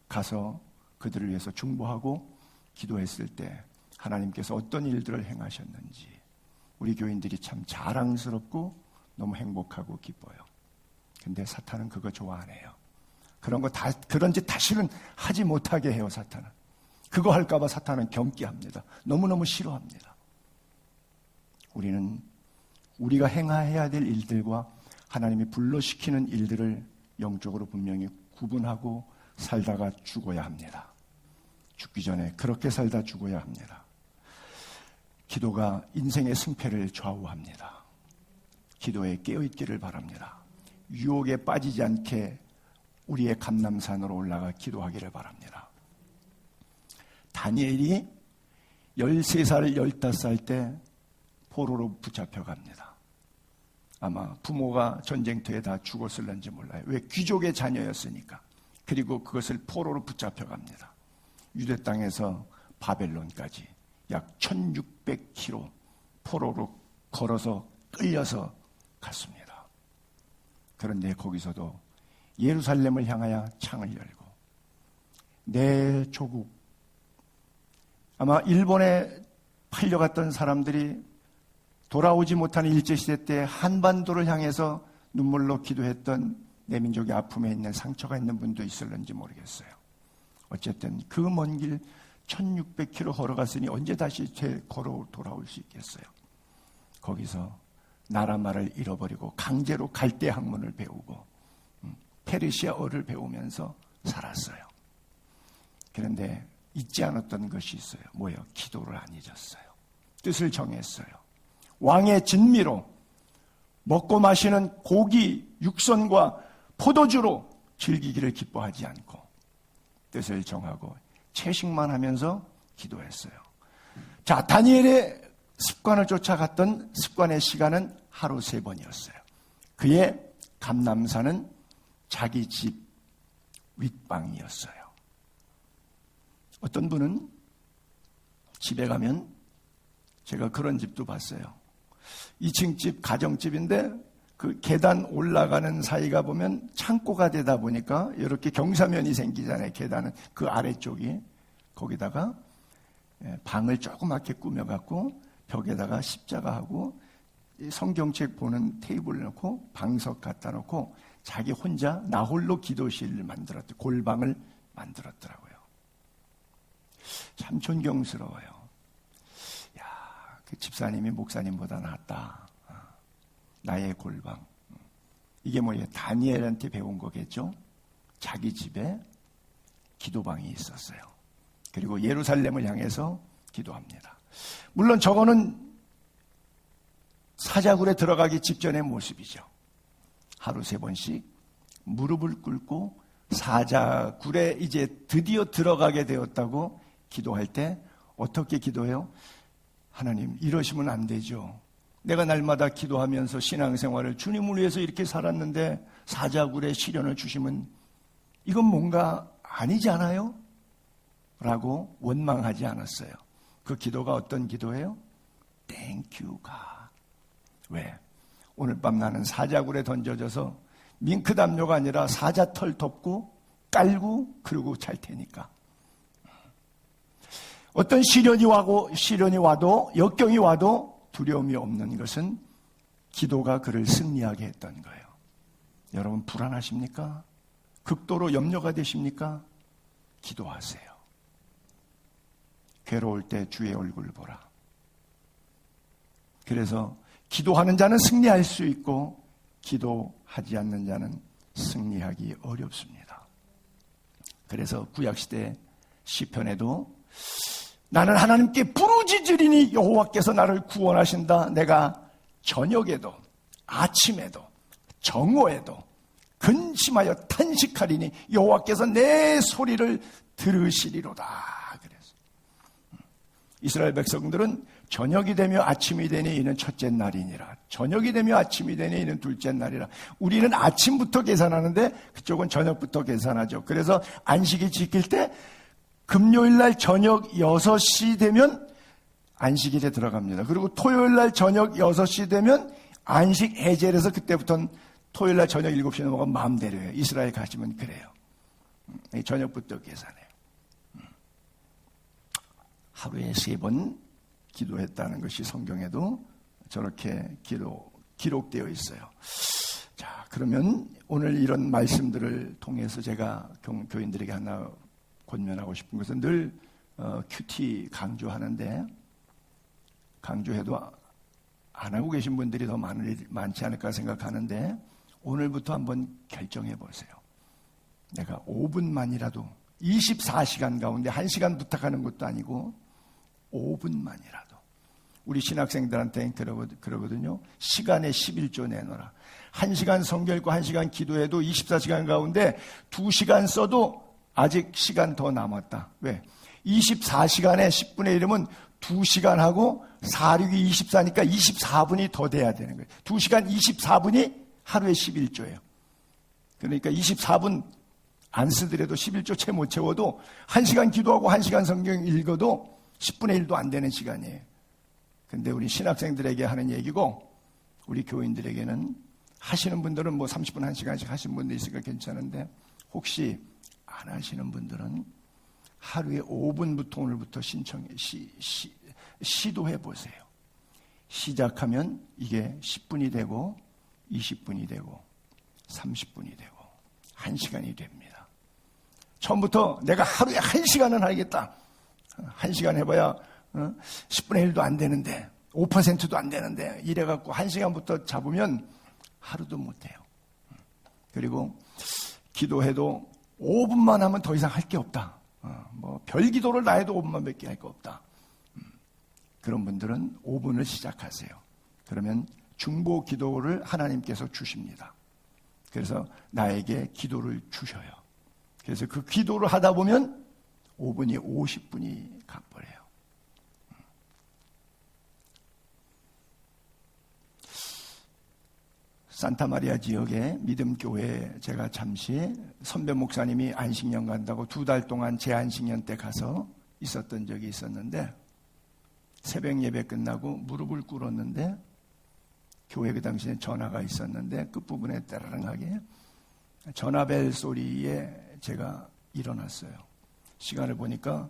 가서 그들을 위해서 중보하고 기도했을 때 하나님께서 어떤 일들을 행하셨는지 우리 교인들이 참 자랑스럽고 너무 행복하고 기뻐요. 근데 사탄은 그거 좋아 안 해요. 그런 짓 다시는 하지 못하게 해요, 사탄은. 그거 할까봐 사탄은 경계합니다. 너무너무 싫어합니다. 우리는 우리가 행해야 될 일들과 하나님이 불러시키는 일들을 영적으로 분명히 구분하고 살다가 죽어야 합니다. 죽기 전에 그렇게 살다 죽어야 합니다. 기도가 인생의 승패를 좌우합니다. 기도에 깨어있기를 바랍니다. 유혹에 빠지지 않게 우리의 감람산으로 올라가 기도하기를 바랍니다. 다니엘이 13살, 15살 때 포로로 붙잡혀갑니다. 아마 부모가 전쟁터에 다 죽었을는지 몰라요. 왜? 귀족의 자녀였으니까. 그리고 그것을 포로로 붙잡혀갑니다. 유대 땅에서 바벨론까지 약 1600km 포로로 걸어서 끌려서 갔습니다. 그런데 거기서도 예루살렘을 향하여 창을 열고, 내 조국, 아마 일본에 팔려갔던 사람들이 돌아오지 못하는 일제시대 때 한반도를 향해서 눈물로 기도했던 내 민족의 아픔에 있는 상처가 있는 분도 있을는지 모르겠어요. 어쨌든 그 먼 길 1600km 걸어갔으니 언제 다시 걸어 돌아올 수 있겠어요. 거기서 나라 말을 잃어버리고 강제로 갈대 학문을 배우고 페르시아어를 배우면서 살았어요. 그런데 잊지 않았던 것이 있어요. 뭐예요? 기도를 안 잊었어요. 뜻을 정했어요. 왕의 진미로 먹고 마시는 고기, 육선과 포도주로 즐기기를 기뻐하지 않고 뜻을 정하고 채식만 하면서 기도했어요. 자, 다니엘의 습관을 쫓아갔던 습관의 시간은 하루 3번이었어요. 그의 감람산은 자기 집 윗방이었어요. 어떤 분은 집에 가면, 제가 그런 집도 봤어요. 2층 집, 가정집인데 그 계단 올라가는 사이가 보면 창고가 되다 보니까 이렇게 경사면이 생기잖아요. 계단은 그 아래쪽이. 거기다가 방을 조그맣게 꾸며갖고 벽에다가 십자가하고 성경책 보는 테이블을 놓고 방석 갖다 놓고 자기 혼자 나 홀로 기도실을 만들었더라고요. 골방을 만들었더라고요. 참 존경스러워요. 야, 그 집사님이 목사님보다 낫다. 나의 골방. 이게 뭐예요? 다니엘한테 배운 거겠죠? 자기 집에 기도방이 있었어요. 그리고 예루살렘을 향해서 기도합니다. 물론 저거는 사자굴에 들어가기 직전의 모습이죠. 하루 3번씩 무릎을 꿇고 사자굴에 이제 드디어 들어가게 되었다고 기도할 때 어떻게 기도해요? 하나님, 이러시면 안 되죠. 내가 날마다 기도하면서 신앙생활을 주님을 위해서 이렇게 살았는데 사자굴에 시련을 주시면 이건 뭔가 아니지 않아요? 라고 원망하지 않았어요. 그 기도가 어떤 기도예요? Thank you, God. 왜? 오늘 밤 나는 사자굴에 던져져서 밍크담요가 아니라 사자털 덮고 깔고 그러고 잘 테니까. 어떤 시련이 와도 역경이 와도 두려움이 없는 것은 기도가 그를 승리하게 했던 거예요. 여러분 불안하십니까? 극도로 염려가 되십니까? 기도하세요. 괴로울 때 주의 얼굴을 보라. 그래서 기도하는 자는 승리할 수 있고 기도하지 않는 자는 승리하기 어렵습니다. 그래서 구약시대 시편에도 나는 하나님께 부르짖으리니 여호와께서 나를 구원하신다. 내가 저녁에도 아침에도 정오에도 근심하여 탄식하리니 여호와께서 내 소리를 들으시리로다. 그래서 이스라엘 백성들은 저녁이 되며 아침이 되니 이는 첫째 날이니라. 저녁이 되며 아침이 되니 이는 둘째 날이라. 우리는 아침부터 계산하는데 그쪽은 저녁부터 계산하죠. 그래서 안식일 지킬 때 금요일 날 저녁 6시 되면 안식일에 들어갑니다. 그리고 토요일 날 저녁 6시 되면 안식 해제를 해서 그때부터는 토요일 날 저녁 7시에 넘어가면 마음대로 해요. 이스라엘 가시면 그래요. 저녁부터 계산해요. 하루에 3번 기도했다는 것이 성경에도 저렇게 기록되어 있어요. 자, 그러면 오늘 이런 말씀들을 통해서 제가 교인들에게 하나 권면하고 싶은 것은 늘 큐티 강조하는데 강조해도 안 하고 계신 분들이 더 많지 않을까 생각하는데 오늘부터 한번 결정해 보세요. 내가 5분만이라도 24시간 가운데 1시간 부탁하는 것도 아니고 5분만이라도 우리 신학생들한테 그러거든요. 시간에 11조 내놓으라. 1시간 성경 읽고 1시간 기도해도 24시간 가운데 2시간 써도 아직 시간 더 남았다. 왜? 24시간에 10분의 1이면 2시간하고 4, 6이 24니까 24분이 더 돼야 되는 거예요. 2시간 24분이 하루에 11조예요. 그러니까 24분 안 쓰더라도 11조 채 못 채워도 1시간 기도하고 1시간 성경 읽어도 10분의 1도 안 되는 시간이에요. 근데 우리 신학생들에게 하는 얘기고 우리 교인들에게는 하시는 분들은 뭐 30분 1시간씩 하시는 분도 있으니까 괜찮은데 혹시 안 하시는 분들은 하루에 5분부터 오늘부터 시도해 보세요. 시작하면 이게 10분이 되고 20분이 되고 30분이 되고 1시간이 됩니다. 처음부터 내가 하루에 1시간은 하겠다. 1시간 해봐야 10분의 1도 안 되는데 5%도 안 되는데 이래갖고 1시간부터 잡으면 하루도 못해요. 그리고 기도해도 5분만 하면 더 이상 할 게 없다. 뭐 별 기도를 다 해도 5분만 밖에 할 거 없다. 그런 분들은 5분을 시작하세요. 그러면 중보 기도를 하나님께서 주십니다. 그래서 나에게 기도를 주셔요. 그래서 그 기도를 하다 보면 5분이 50분이 가버려요. 산타마리아 지역의 믿음교회에 제가 잠시 선배 목사님이 안식년 간다고 2달 동안 제 안식년 때 가서 있었던 적이 있었는데, 새벽 예배 끝나고 무릎을 꿇었는데 교회 그 당시에 전화가 있었는데 끝부분에 따라랑하게 전화벨 소리에 제가 일어났어요. 시간을 보니까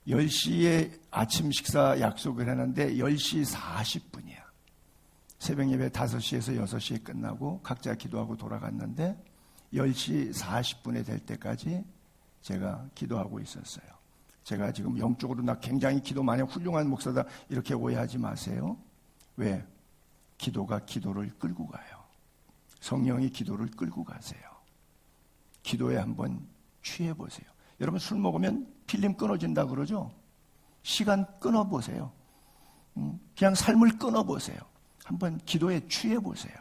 10시에 아침 식사 약속을 했는데 10시 40분이야. 새벽 예배 5시에서 6시에 끝나고 각자 기도하고 돌아갔는데 10시 40분에 될 때까지 제가 기도하고 있었어요. 제가 지금 영적으로 나 굉장히 기도 많이 훌륭한 목사다 이렇게 오해하지 마세요. 왜? 기도가 기도를 끌고 가요. 성령이 기도를 끌고 가세요. 기도에 한번 취해보세요. 여러분 술 먹으면 필름 끊어진다 그러죠? 시간 끊어보세요. 그냥 삶을 끊어보세요. 한번 기도에 취해보세요.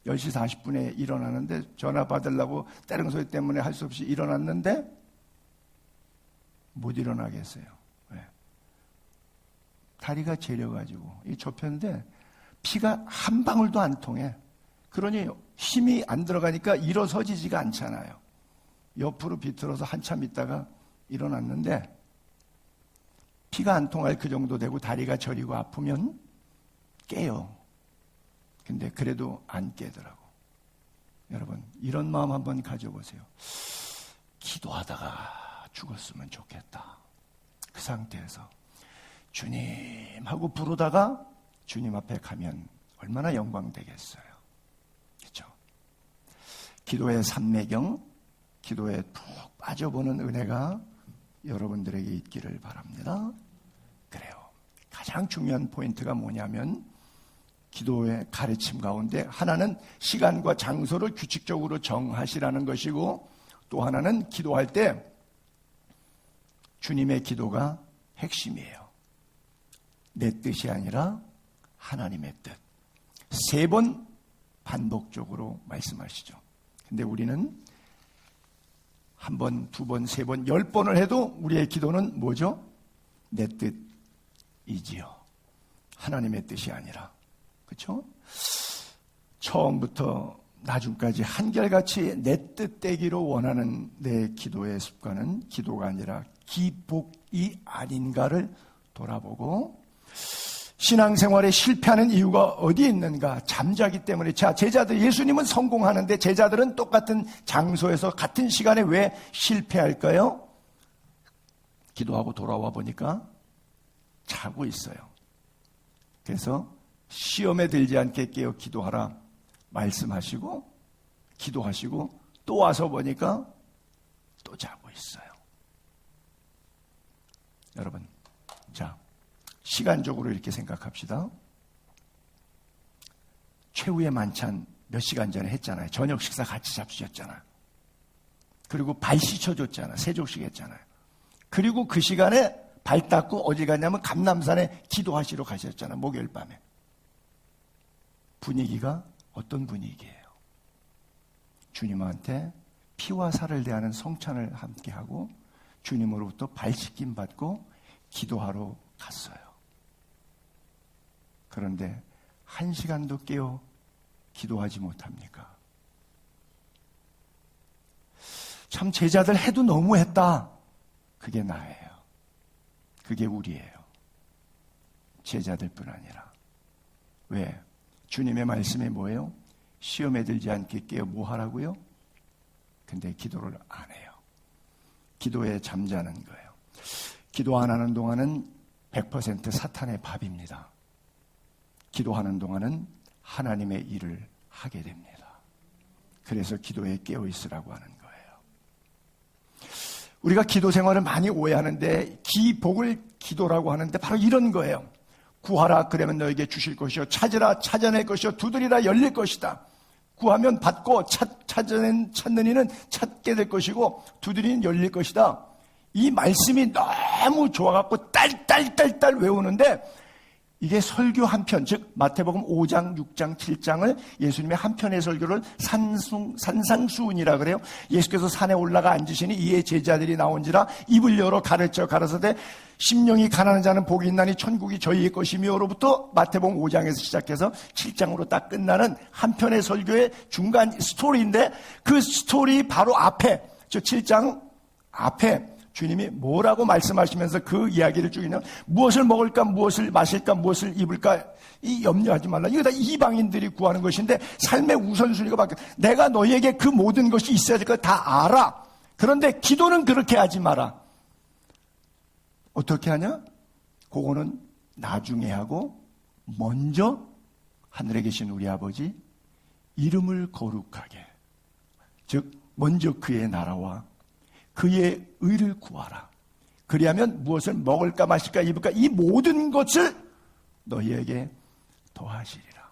10시 40분에 일어나는데 전화 받으려고 다른 소리 때문에 할 수 없이 일어났는데 못 일어나겠어요. 왜? 다리가 저려가지고 이 좁혔는데 피가 한 방울도 안 통해. 그러니 힘이 안 들어가니까 일어서지지가 않잖아요. 옆으로 비틀어서 한참 있다가 일어났는데 피가 안 통할 그 정도 되고 다리가 저리고 아프면 깨요. 근데 그래도 안 깨더라고. 여러분 이런 마음 한번 가져보세요. 기도하다가 죽었으면 좋겠다. 그 상태에서 주님 하고 부르다가 주님 앞에 가면 얼마나 영광 되겠어요. 그렇죠? 기도의 삼매경, 기도에 푹 빠져보는 은혜가 여러분들에게 있기를 바랍니다. 그래요. 가장 중요한 포인트가 뭐냐면 기도의 가르침 가운데 하나는 시간과 장소를 규칙적으로 정하시라는 것이고, 또 하나는 기도할 때 주님의 기도가 핵심이에요. 내 뜻이 아니라 하나님의 뜻. 3번 반복적으로 말씀하시죠. 근데 우리는 1번, 2번, 3번, 10번을 해도 우리의 기도는 뭐죠? 내 뜻이지요. 하나님의 뜻이 아니라. 그렇죠? 처음부터 나중까지 한결같이 내 뜻되기로 원하는 내 기도의 습관은 기도가 아니라 기복이 아닌가를 돌아보고, 신앙생활에 실패하는 이유가 어디에 있는가? 잠자기 때문에. 자, 제자들, 예수님은 성공하는데 제자들은 똑같은 장소에서 같은 시간에 왜 실패할까요? 기도하고 돌아와 보니까 자고 있어요. 그래서 시험에 들지 않게 깨어 기도하라 말씀하시고 기도하시고 또 와서 보니까 또 자고 있어요. 여러분, 자, 시간적으로 이렇게 생각합시다. 최후의 만찬 몇 시간 전에 했잖아요. 저녁 식사 같이 잡수셨잖아요. 그리고 발 씻어줬잖아요. 세족식 했잖아요. 그리고 그 시간에 발 닦고 어디 갔냐면 감람산에 기도하시러 가셨잖아요. 목요일 밤에. 분위기가 어떤 분위기예요? 주님한테 피와 살을 대하는 성찬을 함께하고 주님으로부터 발 씻김 받고 기도하러 갔어요. 그런데 1시간도 깨어 기도하지 못합니까? 참 제자들 해도 너무했다. 그게 나예요. 그게 우리예요. 제자들뿐 아니라. 왜? 주님의 말씀이 뭐예요? 시험에 들지 않게 깨어 뭐 하라고요? 근데 기도를 안 해요. 기도에 잠자는 거예요. 기도 안 하는 동안은 100% 사탄의 밥입니다. 기도하는 동안은 하나님의 일을 하게 됩니다. 그래서 기도에 깨어 있으라고 하는 거예요. 우리가 기도 생활을 많이 오해하는데 기복을 기도라고 하는데 바로 이런 거예요. 구하라 그러면 너에게 주실 것이요, 찾으라 찾아낼 것이요, 두드리라 열릴 것이다. 구하면 받고 찾는 이는 찾게 될 것이고 두드리는 열릴 것이다. 이 말씀이 너무 좋아갖고 딸딸딸딸 외우는데 이게 설교 한 편, 즉 마태복음 5장, 6장, 7장을 예수님의 한 편의 설교를 산상수훈이라 그래요. 예수께서 산에 올라가 앉으시니 이에 제자들이 나온지라 입을 열어 가르쳐되 심령이 가난한 자는 복이 있나니 천국이 저희의 것이며로부터 마태복음 5장에서 시작해서 7장으로 딱 끝나는 한 편의 설교의 중간 스토리인데, 그 스토리 바로 앞에, 저 7장 앞에 주님이 뭐라고 말씀하시면서 그 이야기를 쭉 있냐, 무엇을 먹을까, 무엇을 마실까, 무엇을 입을까, 이 염려하지 말라. 이거 다 이방인들이 구하는 것인데 삶의 우선순위가 바뀌어. 내가 너희에게 그 모든 것이 있어야 될 거 다 알아. 그런데 기도는 그렇게 하지 마라. 어떻게 하냐? 그거는 나중에 하고 먼저 하늘에 계신 우리 아버지 이름을 거룩하게, 즉 먼저 그의 나라와 그의 의를 구하라. 그리하면 무엇을 먹을까 마실까 입을까 이 모든 것을 너희에게 더하시리라.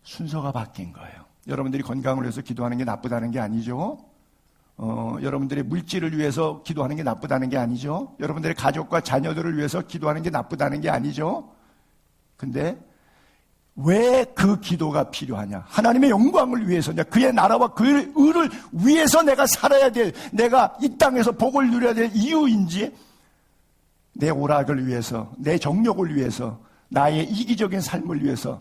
순서가 바뀐 거예요. 여러분들이 건강을 위해서 기도하는 게 나쁘다는 게 아니죠. 여러분들의 물질을 위해서 기도하는 게 나쁘다는 게 아니죠. 여러분들의 가족과 자녀들을 위해서 기도하는 게 나쁘다는 게 아니죠. 근데 왜 그 기도가 필요하냐? 하나님의 영광을 위해서냐? 그의 나라와 그의 의를 위해서 내가 살아야 될, 내가 이 땅에서 복을 누려야 될 이유인지, 내 오락을 위해서, 내 정욕을 위해서, 나의 이기적인 삶을 위해서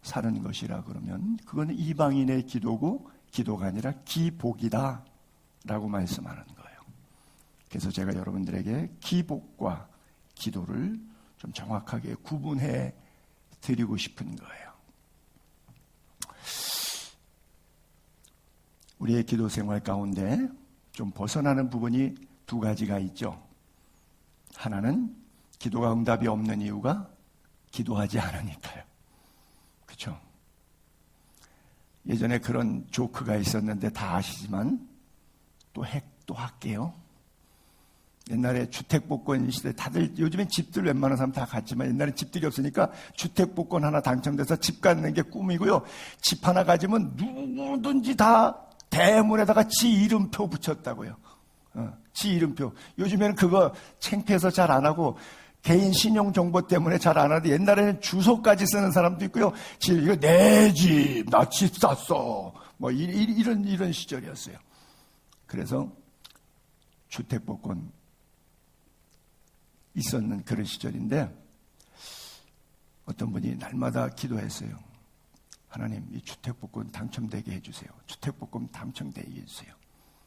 사는 것이라 그러면 그건 이방인의 기도고 기도가 아니라 기복이다 라고 말씀하는 거예요. 그래서 제가 여러분들에게 기복과 기도를 좀 정확하게 구분해 드리고 싶은 거예요. 우리의 기도 생활 가운데 좀 벗어나는 부분이 두 가지가 있죠. 하나는 기도가 응답이 없는 이유가 기도하지 않으니까요. 그렇죠? 예전에 그런 조크가 있었는데 다 아시지만 또 할게요. 옛날에 주택복권 시대, 다들 요즘엔 집들 웬만한 사람 다 갔지만 옛날에 집들이 없으니까 주택복권 하나 당첨돼서 집 갖는 게 꿈이고요. 집 하나 가지면 누구든지 다 대문에다가 지 이름표 붙였다고요. 지 이름표. 요즘에는 그거 창피해서 잘 안 하고 개인 신용 정보 때문에 잘 안 하는데, 옛날에는 주소까지 쓰는 사람도 있고요. 이거 내 집, 나 집 샀어. 뭐 이런 시절이었어요. 그래서 주택복권 있었는 그런 시절인데, 어떤 분이 날마다 기도했어요. 하나님, 이 주택복권 당첨되게 해주세요. 주택복권 당첨되게 해주세요.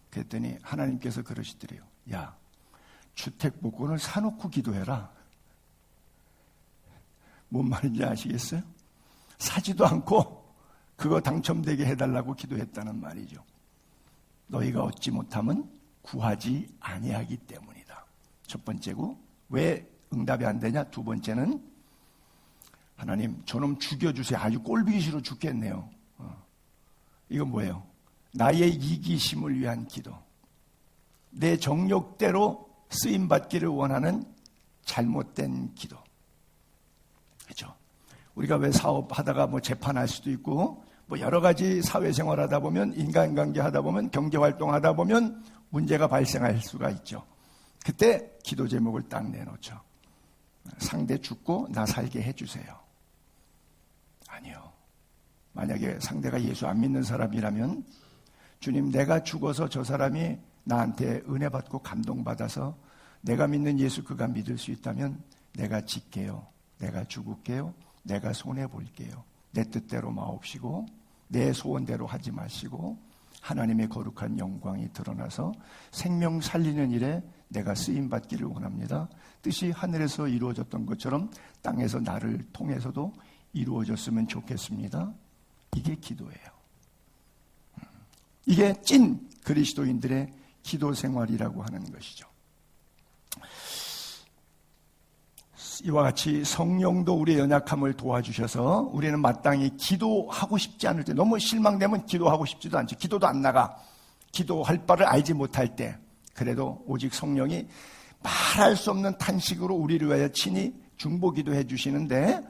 그랬더니 하나님께서 그러시더래요. 야, 주택복권을 사놓고 기도해라. 뭔 말인지 아시겠어요? 사지도 않고 그거 당첨되게 해달라고 기도했다는 말이죠. 너희가 얻지 못하면 구하지 아니하기 때문이다. 첫 번째고, 왜 응답이 안 되냐? 두 번째는, 하나님 저놈 죽여주세요. 아주 꼴보기 싫어 죽겠네요. 이건 뭐예요? 나의 이기심을 위한 기도, 내 정욕대로 쓰임받기를 원하는 잘못된 기도. 그렇죠? 우리가 왜 사업하다가 뭐 재판할 수도 있고, 뭐 여러 가지 사회생활 하다 보면, 인간관계 하다 보면, 경제활동 하다 보면 문제가 발생할 수가 있죠. 그때 기도 제목을 딱 내놓죠. 상대 죽고 나 살게 해주세요. 아니요. 만약에 상대가 예수 안 믿는 사람이라면, 주님, 내가 죽어서 저 사람이 나한테 은혜 받고 감동받아서 내가 믿는 예수 그가 믿을 수 있다면 내가 짓게요. 내가 죽을게요. 내가 손해볼게요. 내 뜻대로 마옵시고 내 소원대로 하지 마시고 하나님의 거룩한 영광이 드러나서 생명 살리는 일에 내가 쓰임받기를 원합니다. 뜻이 하늘에서 이루어졌던 것처럼 땅에서 나를 통해서도 이루어졌으면 좋겠습니다. 이게 기도예요. 이게 찐 그리스도인들의 기도 생활이라고 하는 것이죠. 이와 같이 성령도 우리의 연약함을 도와주셔서 우리는 마땅히 기도하고 싶지 않을 때, 너무 실망되면 기도하고 싶지도 않죠. 기도도 안 나가. 기도할 바를 알지 못할 때, 그래도 오직 성령이 말할 수 없는 탄식으로 우리를 위하여 친히 중보기도해 주시는데,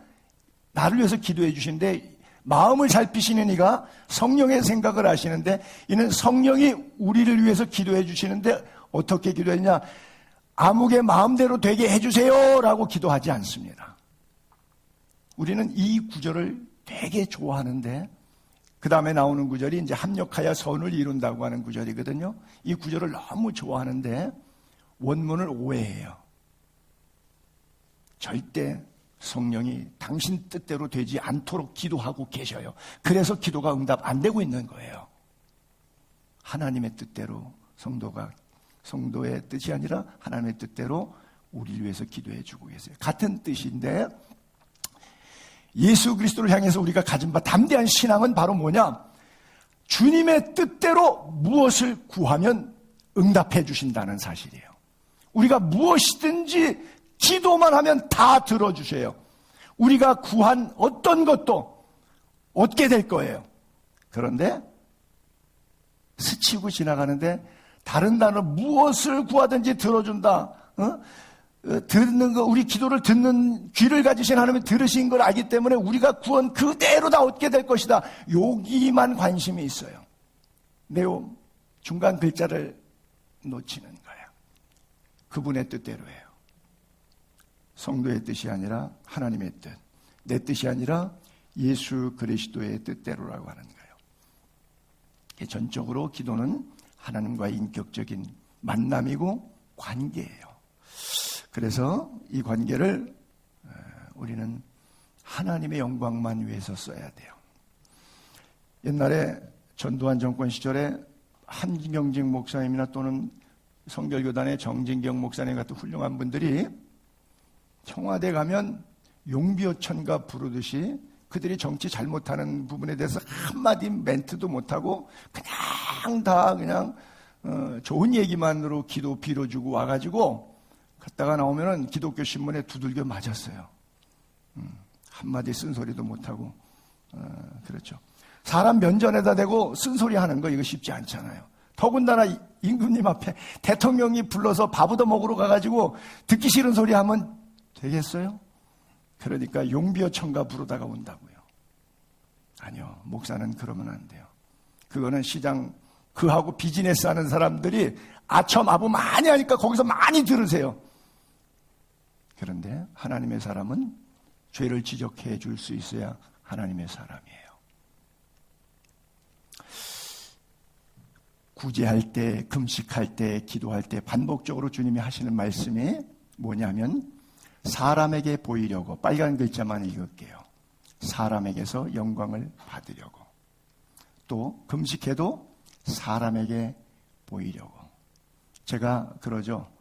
나를 위해서 기도해 주시는데, 마음을 살피시는 이가 성령의 생각을 아시는데, 이는 성령이 우리를 위해서 기도해 주시는데 어떻게 기도했냐? 아무개 마음대로 되게 해주세요 라고 기도하지 않습니다. 우리는 이 구절을 되게 좋아하는데 그 다음에 나오는 구절이 이제 합력하여 선을 이룬다고 하는 구절이거든요. 이 구절을 너무 좋아하는데 원문을 오해해요. 절대 성령이 당신 뜻대로 되지 않도록 기도하고 계셔요. 그래서 기도가 응답 안 되고 있는 거예요. 하나님의 뜻대로 성도의 뜻이 아니라 하나님의 뜻대로 우리를 위해서 기도해 주고 계세요. 같은 뜻인데 예수 그리스도를 향해서 우리가 가진 바 담대한 신앙은 바로 뭐냐? 주님의 뜻대로 무엇을 구하면 응답해 주신다는 사실이에요. 우리가 무엇이든지 기도만 하면 다 들어주세요. 우리가 구한 어떤 것도 얻게 될 거예요. 그런데 스치고 지나가는데 다른 단어 무엇을 구하든지 들어준다. 듣는 거, 우리 기도를 듣는 귀를 가지신 하나님이 들으신 걸 알기 때문에 우리가 구한 그대로 다 얻게 될 것이다. 여기만 관심이 있어요. 매우 중간 글자를 놓치는 거예요. 그분의 뜻대로예요. 성도의 뜻이 아니라 하나님의 뜻, 내 뜻이 아니라 예수 그리스도의 뜻대로라고 하는 거예요. 전적으로 기도는 하나님과의 인격적인 만남이고 관계예요. 그래서 이 관계를 우리는 하나님의 영광만 위해서 써야 돼요. 옛날에 전두환 정권 시절에 한경직 목사님이나 또는 성결교단의 정진경 목사님 같은 훌륭한 분들이 청와대 가면 용비어천가 부르듯이 그들이 정치 잘못하는 부분에 대해서 한마디 멘트도 못하고 그냥 좋은 얘기만으로 기도 빌어주고 와가지고 갔다가 나오면은 기독교 신문에 두들겨 맞았어요. 한마디 쓴소리도 못하고 그렇죠. 사람 면전에다 대고 쓴소리 하는 거 이거 쉽지 않잖아요. 더군다나 임금님 앞에 대통령이 불러서 밥 얻어 먹으러 가가지고 듣기 싫은 소리 하면 되겠어요? 그러니까 용비어천가 부르다가 온다고요. 아니요, 목사는 그러면 안 돼요. 그거는 시장 그하고 비즈니스 하는 사람들이 아첨 아부 많이 하니까 거기서 많이 들으세요. 그런데 하나님의 사람은 죄를 지적해 줄 수 있어야 하나님의 사람이에요. 구제할 때, 금식할 때, 기도할 때 반복적으로 주님이 하시는 말씀이 뭐냐면 사람에게 보이려고, 빨간 글자만 읽을게요. 사람에게서 영광을 받으려고. 또 금식해도 사람에게 보이려고. 제가 그러죠.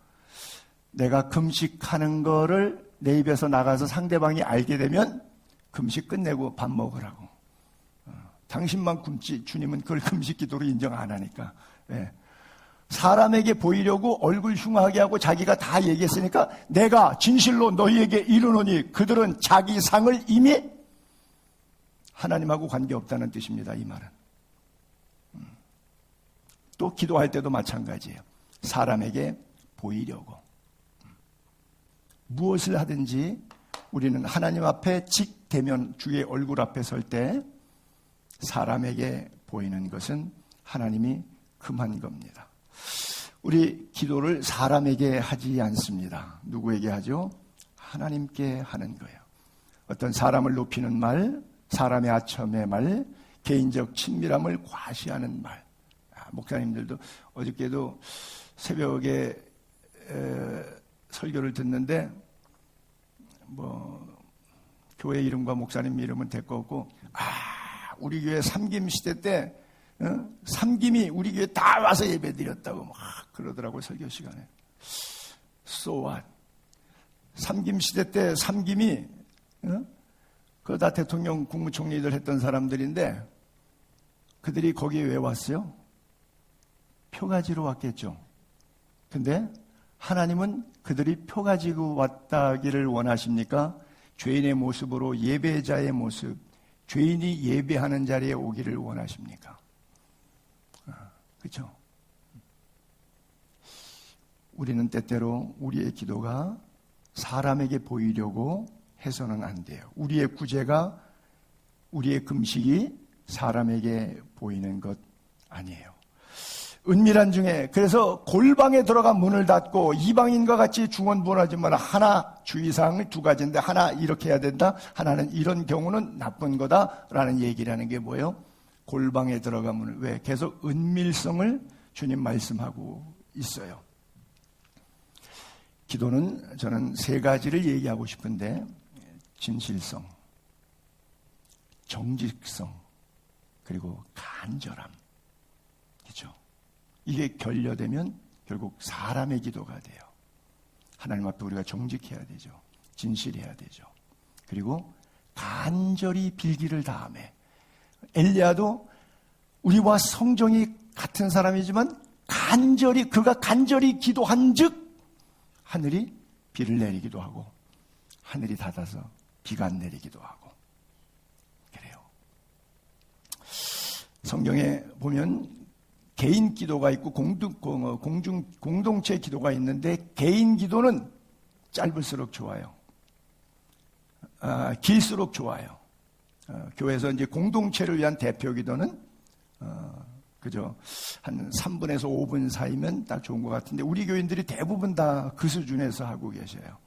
내가 금식하는 거를 내 입에서 나가서 상대방이 알게 되면 금식 끝내고 밥 먹으라고. 당신만 굶지 주님은 그걸 금식 기도로 인정 안 하니까. 예. 사람에게 보이려고 얼굴 흉하게 하고 자기가 다 얘기했으니까 내가 진실로 너희에게 이르노니 그들은 자기 상을 이미 하나님하고 관계없다는 뜻입니다. 이 말은. 또 기도할 때도 마찬가지예요. 사람에게 보이려고. 무엇을 하든지 우리는 하나님 앞에 직대면 주의 얼굴 앞에 설 때 사람에게 보이는 것은 하나님이 금한 겁니다. 우리 기도를 사람에게 하지 않습니다. 누구에게 하죠? 하나님께 하는 거예요. 어떤 사람을 높이는 말, 사람의 아첨의 말, 개인적 친밀함을 과시하는 말. 목사님들도 어저께도 새벽에 설교를 듣는데 교회 이름과 목사님 이름은 대거 없고 우리 교회 삼김 시대 때 삼김이 우리 교회 다 와서 예배 드렸다고 막 그러더라고요. 설교 시간에. So what? 삼김 시대 때 삼김이 그거 다 대통령 국무총리들 했던 사람들인데 그들이 거기에 왜 왔어요? 표 가지러 왔겠죠. 근데 하나님은 그들이 표 가지고 왔다기를 원하십니까? 죄인의 모습으로 예배자의 모습, 죄인이 예배하는 자리에 오기를 원하십니까? 그렇죠? 우리는 때때로 우리의 기도가 사람에게 보이려고 해서는 안 돼요. 우리의 구제가, 우리의 금식이 사람에게 보이는 것 아니에요. 은밀한 중에, 그래서 골방에 들어가 문을 닫고 이방인과 같이 중언부언하지 마라. 하나 주의사항을 두 가지인데 하나 이렇게 해야 된다, 하나는 이런 경우는 나쁜 거다라는 얘기라는 게 뭐예요? 골방에 들어가 문을, 왜? 계속 은밀성을 주님 말씀하고 있어요. 기도는 저는 세 가지를 얘기하고 싶은데, 진실성, 정직성, 그리고 간절함. 그렇죠? 이게 결여되면 결국 사람의 기도가 돼요. 하나님 앞에 우리가 정직해야 되죠. 진실해야 되죠. 그리고 간절히 빌기를 다하며, 엘리야도 우리와 성정이 같은 사람이지만 그가 간절히 기도한 즉 하늘이 비를 내리기도 하고 하늘이 닫아서 비가 안 내리기도 하고 그래요. 성경에 보면 개인 기도가 있고 공동체 기도가 있는데, 개인 기도는 짧을수록 좋아요. 길수록 좋아요. 교회에서 이제 공동체를 위한 대표 기도는 그죠, 한 3분에서 5분 사이면 딱 좋은 것 같은데, 우리 교인들이 대부분 다 그 수준에서 하고 계셔요.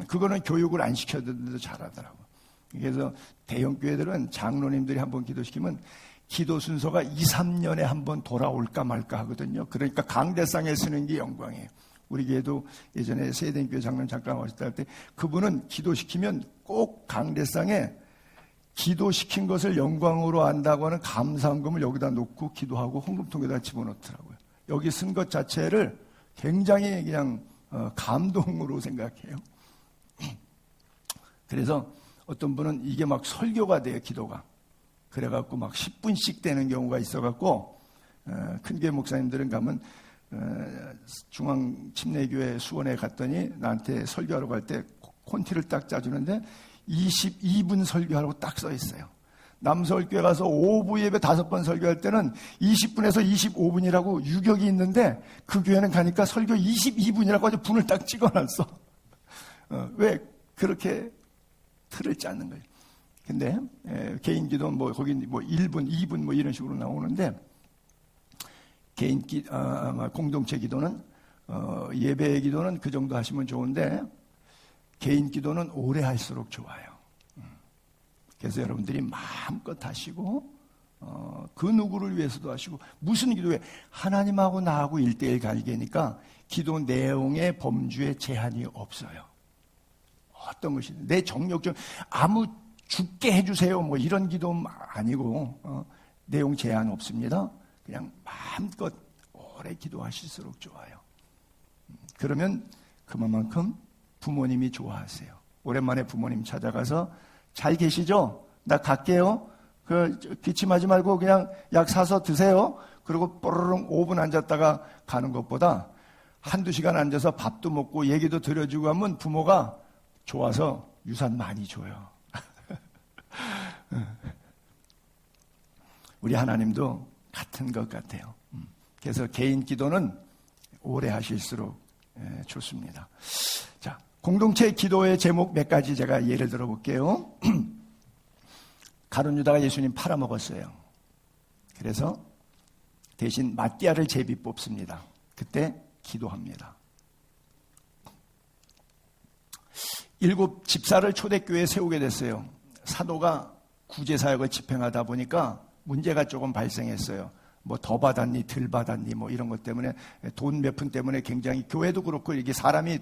그거는 교육을 안 시켜드는데도 잘하더라고요. 그래서 대형 교회들은 장로님들이 한번 기도시키면 기도 순서가 2, 3년에 한번 돌아올까 말까 하거든요. 그러니까 강대상에 쓰는 게 영광이에요. 우리 교회도 예전에 세대교회 장로님 잠깐 오셨다 때, 그분은 기도시키면 꼭 강대상에 기도시킨 것을 영광으로 안다고 하는 감사헌금을 여기다 놓고 기도하고 헌금통에다 집어넣더라고요. 여기 쓴 것 자체를 굉장히 그냥 감동으로 생각해요. 그래서 어떤 분은 이게 막 설교가 돼요, 기도가. 그래갖고 막 10분씩 되는 경우가 있어갖고, 큰 교회 목사님들은 가면 중앙침례교회 수원에 갔더니 나한테 설교하러 갈 때 콘티를 딱 짜주는데 22분 설교하라고 딱 써 있어요. 남서울교회 가서 오후 예배 5번 설교할 때는 20분에서 25분이라고 유격이 있는데, 그 교회는 가니까 설교 22분이라고 아주 분을 딱 찍어놨어. 왜 그렇게 틀을 짜는 거예요. 근데 개인 기도 거기 1분, 2분 이런 식으로 나오는데, 개인 공동체 기도는 예배 기도는 그 정도 하시면 좋은데, 개인 기도는 오래 할수록 좋아요. 그래서 여러분들이 마음껏 하시고, 그 누구를 위해서도 하시고, 무슨 기도에 하나님하고 나하고 1대1 관계니까 기도 내용의 범주에 제한이 없어요. 어떤 것이든 내 정력적 아무 죽게 해주세요 이런 기도 아니고, 내용 제한 없습니다. 그냥 마음껏 오래 기도하실수록 좋아요. 그러면 그만큼 부모님이 좋아하세요. 오랜만에 부모님 찾아가서 잘 계시죠? 나 갈게요. 기침하지 말고 그냥 약 사서 드세요. 그리고 뽀로롱 5분 앉았다가 가는 것보다 한두 시간 앉아서 밥도 먹고 얘기도 들어주고 하면 부모가 좋아서 유산 많이 줘요. 우리 하나님도 같은 것 같아요. 그래서 개인 기도는 오래 하실수록 좋습니다. 자, 공동체 기도의 제목 몇 가지 제가 예를 들어 볼게요. 가룟 유다가 예수님 팔아먹었어요. 그래서 대신 마띠아를 제비 뽑습니다. 그때 기도합니다. 7 집사를 초대교회에 세우게 됐어요. 사도가 구제사역을 집행하다 보니까 문제가 조금 발생했어요. 더 받았니, 덜 받았니, 이런 것 때문에, 돈 몇 푼 때문에 굉장히, 교회도 그렇고, 이게 사람이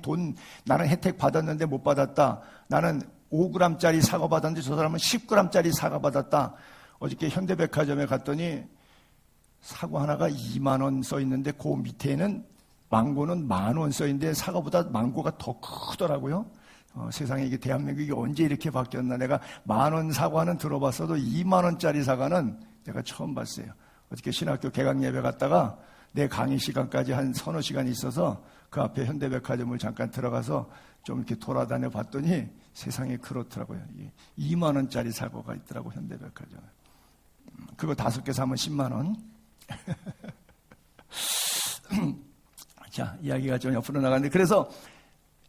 나는 혜택 받았는데 못 받았다. 나는 5g짜리 사과 받았는데 저 사람은 10g짜리 사과 받았다. 어저께 현대백화점에 갔더니 사과 하나가 2만원 써 있는데 그 밑에는 망고는 10,000원 써 있는데 사과보다 망고가 더 크더라고요. 세상에 이게 대한민국이 언제 이렇게 바뀌었나. 내가 10,000원 사과는 들어봤어도 2만원짜리 사과는 내가 처음 봤어요. 어저께 신학교 개강 예배 갔다가 내 강의 시간까지 한 서너 시간 있어서 그 앞에 현대백화점을 잠깐 들어가서 좀 이렇게 돌아다녀 봤더니 세상에 그렇더라고요. 2만원짜리 사과가 있더라고, 현대백화점에. 그거 5개 사면 10만원. 자, 이야기가 좀 옆으로 나가는데, 그래서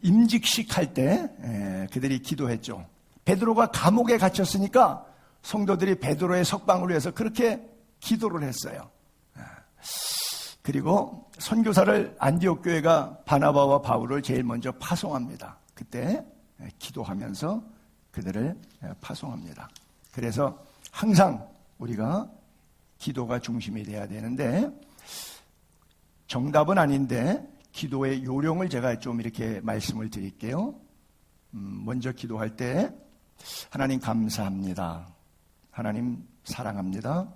임직식 할 때 그들이 기도했죠. 베드로가 감옥에 갇혔으니까 성도들이 베드로의 석방을 위해서 그렇게 기도를 했어요. 그리고 선교사를 안디옥 교회가 바나바와 바울을 제일 먼저 파송합니다. 그때 기도하면서 그들을 파송합니다. 그래서 항상 우리가 기도가 중심이 돼야 되는데, 정답은 아닌데 기도의 요령을 제가 좀 이렇게 말씀을 드릴게요. 먼저 기도할 때 하나님 감사합니다, 하나님 사랑합니다,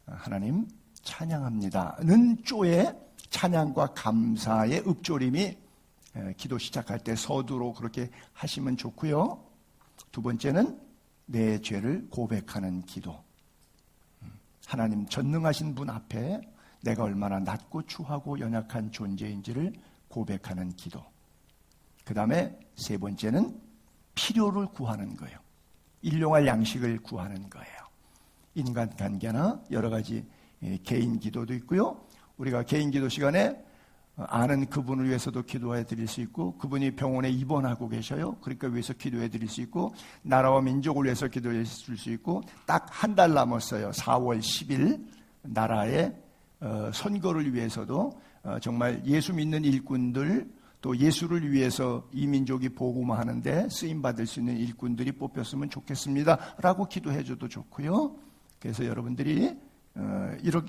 하나님 찬양합니다는 쪼에 찬양과 감사의 읊조림이 기도 시작할 때 서두로 그렇게 하시면 좋고요. 두 번째는 내 죄를 고백하는 기도. 하나님 전능하신 분 앞에 내가 얼마나 낮고 추하고 연약한 존재인지를 고백하는 기도. 그 다음에 세 번째는 필요를 구하는 거예요. 일용할 양식을 구하는 거예요. 인간관계나 여러 가지 개인 기도도 있고요. 우리가 개인 기도 시간에 아는 그분을 위해서도 기도해 드릴 수 있고, 그분이 병원에 입원하고 계셔요. 그러니까 위해서 기도해 드릴 수 있고, 나라와 민족을 위해서 기도해 줄 수 있고, 딱 한 달 남았어요. 4월 10일 나라의 선거를 위해서도 정말 예수 믿는 일꾼들, 또 예수를 위해서 이 민족이 복음화하는데 쓰임받을 수 있는 일꾼들이 뽑혔으면 좋겠습니다 라고 기도해 줘도 좋고요. 그래서 여러분들이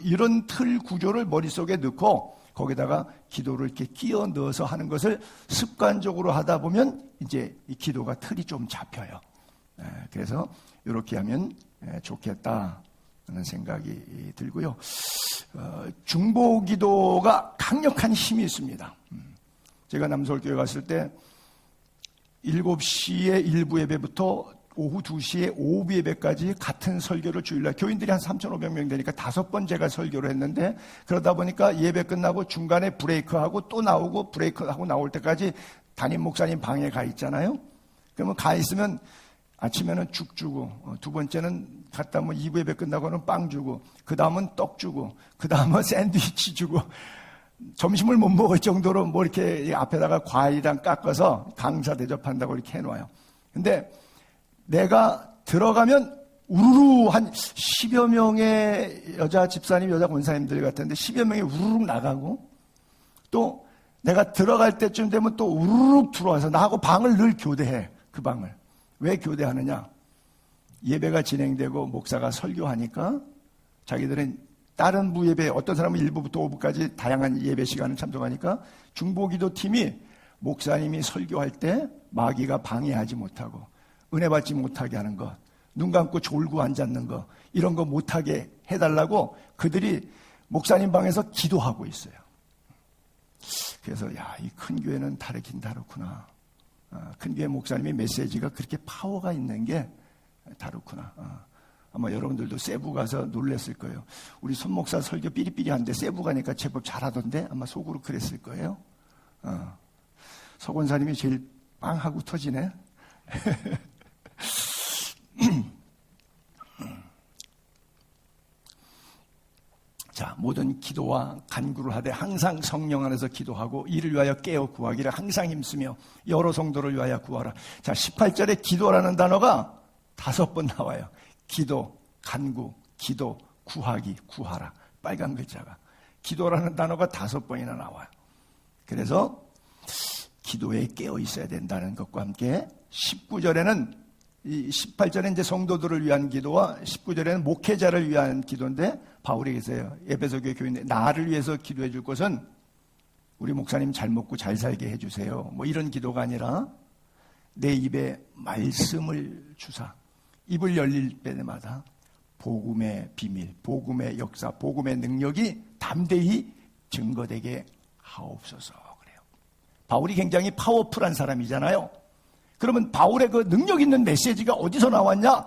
이런 틀 구조를 머릿속에 넣고 거기다가 기도를 이렇게 끼워 넣어서 하는 것을 습관적으로 하다 보면 이제 이 기도가 틀이 좀 잡혀요. 그래서 이렇게 하면 좋겠다는 생각이 들고요. 중보 기도가 강력한 힘이 있습니다. 제가 남서울교회 갔을 때 7시에 일부 예배부터 오후 2시에 오후 예배까지 같은 설교를 주일날, 교인들이 한 3,500명 되니까 5번 제가 설교를 했는데, 그러다 보니까 예배 끝나고 중간에 브레이크하고 또 나오고 브레이크하고 나올 때까지 담임 목사님 방에 가 있잖아요. 그러면 가 있으면 아침에는 죽 주고, 두 번째는 갔다 뭐 2부 예배 끝나고는 빵 주고, 그 다음은 떡 주고, 그 다음은 샌드위치 주고, 점심을 못 먹을 정도로 뭐 이렇게 앞에다가 과일이랑 깎아서 강사 대접한다고 이렇게 해놔요. 근데 내가 들어가면 우르르 한 10여 명의 여자 집사님, 여자 권사님들 같은데 10여 명이 우르르 나가고, 또 내가 들어갈 때쯤 되면 또 우르르 들어와서 나하고 방을 늘 교대해. 그 방을. 왜 교대하느냐? 예배가 진행되고 목사가 설교하니까 자기들은 다른 부예배, 어떤 사람은 1부부터 5부까지 다양한 예배 시간을 참석하니까 중보기도 팀이 목사님이 설교할 때 마귀가 방해하지 못하고 은혜 받지 못하게 하는 것, 눈 감고 졸고 앉았는 거, 이런 거 못하게 해달라고 그들이 목사님 방에서 기도하고 있어요. 그래서 이 큰 교회는 다르긴 다르구나. 큰 교회 목사님의 메시지가 그렇게 파워가 있는 게 다르구나. 아마 여러분들도 세부 가서 놀랐을 거예요. 우리 손 목사 설교 삐리삐리한데 세부 가니까 제법 잘하던데 아마 속으로 그랬을 거예요. 서 권사님이 제일 빵하고 터지네. 자, 모든 기도와 간구를 하되 항상 성령 안에서 기도하고 이를 위하여 깨어 구하기를 항상 힘쓰며 여러 성도를 위하여 구하라. 자, 18절에 기도라는 단어가 5번 나와요. 기도, 간구, 기도, 구하기, 구하라. 빨간 글자가. 기도라는 단어가 5번이나 나와요. 그래서 기도에 깨어 있어야 된다는 것과 함께 19절에는 이 18절에 이제 성도들을 위한 기도와 19절에는 목회자를 위한 기도인데, 바울이 계세요. 에베소 교회 교인들, 나를 위해서 기도해 줄 것은 우리 목사님 잘 먹고 잘 살게 해주세요. 뭐 이런 기도가 아니라 내 입에 말씀을 주사, 입을 열릴 때마다 복음의 비밀, 복음의 역사, 복음의 능력이 담대히 증거되게 하옵소서. 그래요. 바울이 굉장히 파워풀한 사람이잖아요. 그러면 바울의 그 능력 있는 메시지가 어디서 나왔냐?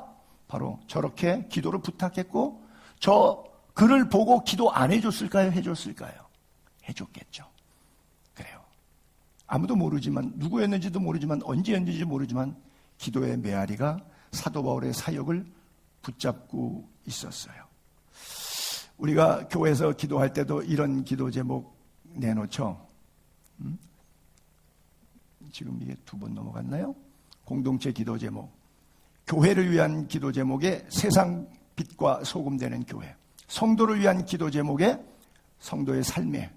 바로 저렇게 기도를 부탁했고, 저 글을 보고 기도 안 해줬을까요? 해줬을까요? 해줬겠죠. 그래요. 아무도 모르지만, 누구였는지도 모르지만, 언제였는지 모르지만 기도의 메아리가 사도 바울의 사역을 붙잡고 있었어요. 우리가 교회에서 기도할 때도 이런 기도 제목 내놓죠. 지금 이게 2번 넘어갔나요? 공동체 기도 제목. 교회를 위한 기도 제목에 세상 빛과 소금 되는 교회. 성도를 위한 기도 제목에 성도의 삶에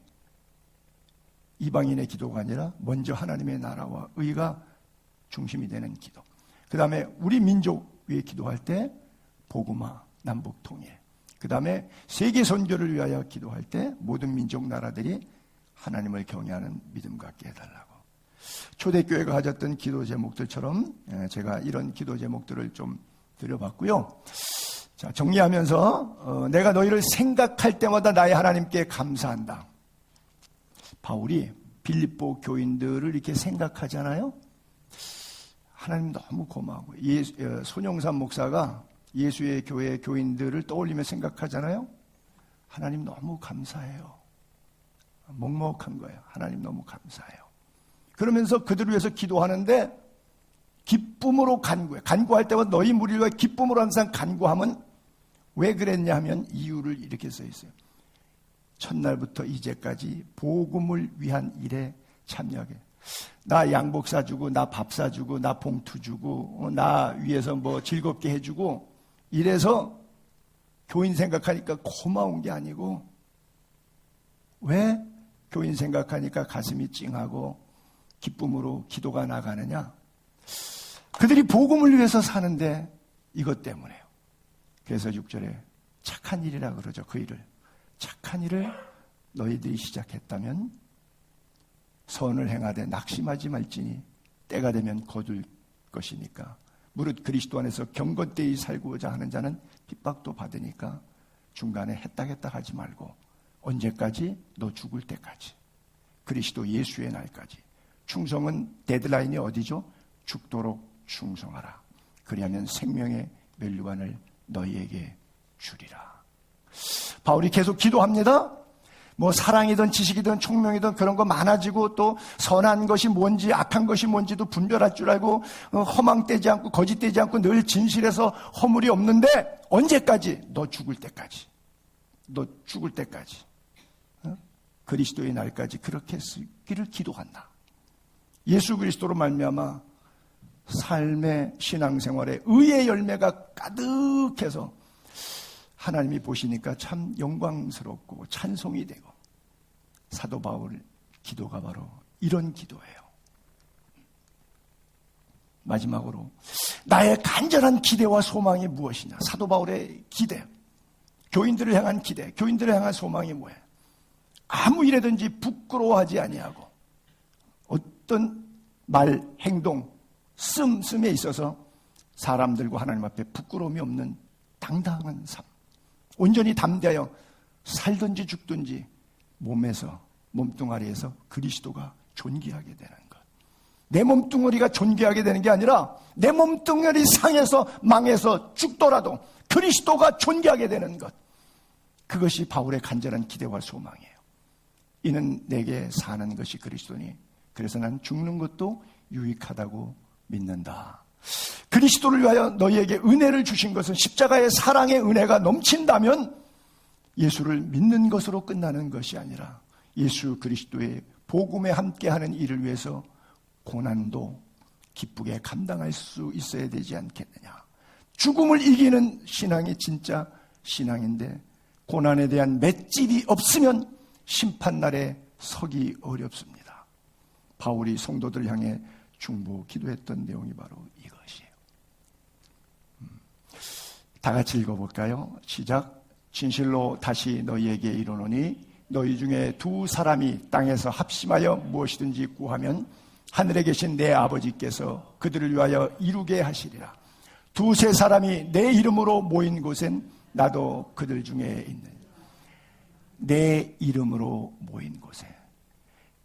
이방인의 기도가 아니라 먼저 하나님의 나라와 의가 중심이 되는 기도. 그 다음에 우리 민족 위해 기도할 때 복음화, 남북통일. 그 다음에 세계 선교를 위하여 기도할 때 모든 민족 나라들이 하나님을 경외하는 믿음 갖게 해달라고. 초대교회가 가졌던 기도 제목들처럼 제가 이런 기도 제목들을 좀 드려봤고요. 자, 정리하면서 내가 너희를 생각할 때마다 나의 하나님께 감사한다. 바울이 빌립보 교인들을 이렇게 생각하잖아요. 하나님 너무 고마워. 손영삼 목사가 예수의 교회 교인들을 떠올리며 생각하잖아요. 하나님 너무 감사해요. 먹먹한 거예요. 하나님 너무 감사해요. 그러면서 그들을 위해서 기도하는데 기쁨으로 간구해. 간구할 때마다 너희 무리를 기쁨으로 항상 간구하면 왜 그랬냐 하면 이유를 이렇게 써 있어요. 첫날부터 이제까지 복음을 위한 일에 참여하게. 나 양복 사주고 나 밥 사주고 나 봉투 주고 나 위해서 뭐 즐겁게 해주고 이래서 교인 생각하니까 고마운 게 아니고 왜 교인 생각하니까 가슴이 찡하고 기쁨으로 기도가 나가느냐. 그들이 복음을 위해서 사는데 이것 때문에요. 그래서 6절에 착한 일이라 그러죠. 그 일을. 착한 일을 너희들이 시작했다면 선을 행하되 낙심하지 말지니 때가 되면 거둘 것이니까. 무릇 그리스도 안에서 경건되이 살고자 하는 자는 핍박도 받으니까 중간에 했다 하지 말고 언제까지? 너 죽을 때까지. 그리스도 예수의 날까지. 충성은 데드라인이 어디죠? 죽도록 충성하라. 그리하면 생명의 면류관을 너희에게 주리라. 바울이 계속 기도합니다. 뭐 사랑이든 지식이든 총명이든 그런 거 많아지고 또 선한 것이 뭔지 악한 것이 뭔지도 분별할 줄 알고 허망되지 않고 거짓되지 않고 늘 진실해서 허물이 없는데 언제까지? 너 죽을 때까지. 너 죽을 때까지. 그리스도의 날까지 그렇게 쓰기를 기도한다. 예수 그리스도로 말미암아 삶의 신앙생활에 의의 열매가 가득해서 하나님이 보시니까 참 영광스럽고 찬송이 되고 사도 바울 기도가 바로 이런 기도예요. 마지막으로 나의 간절한 기대와 소망이 무엇이냐. 사도 바울의 기대, 교인들을 향한 기대, 교인들을 향한 소망이 뭐예요? 아무 일에든지 부끄러워하지 아니하고 어떤 말, 행동, 씀씀에 있어서 사람들과 하나님 앞에 부끄러움이 없는 당당한 삶. 온전히 담대하여 살든지 죽든지 몸뚱아리에서 그리스도가 존귀하게 되는 것. 내 몸뚱아리가 존귀하게 되는 게 아니라 내 몸뚱아리 상해서 망해서 죽더라도 그리스도가 존귀하게 되는 것. 그것이 바울의 간절한 기대와 소망이에요. 이는 내게 사는 것이 그리스도니 그래서 난 죽는 것도 유익하다고 믿는다. 그리스도를 위하여 너희에게 은혜를 주신 것은 십자가의 사랑의 은혜가 넘친다면 예수를 믿는 것으로 끝나는 것이 아니라 예수 그리스도의 복음에 함께하는 일을 위해서 고난도 기쁘게 감당할 수 있어야 되지 않겠느냐. 죽음을 이기는 신앙이 진짜 신앙인데 고난에 대한 맷집이 없으면 심판날에 서기 어렵습니다. 바울이 성도들 향해 중보 기도했던 내용이 바로 이것이에요. 다 같이 읽어볼까요? 시작. 진실로 다시 너희에게 이르노니 너희 중에 두 사람이 땅에서 합심하여 무엇이든지 구하면 하늘에 계신 내 아버지께서 그들을 위하여 이루게 하시리라. 두세 사람이 내 이름으로 모인 곳엔 나도 그들 중에 있는. 내 이름으로 모인 곳에.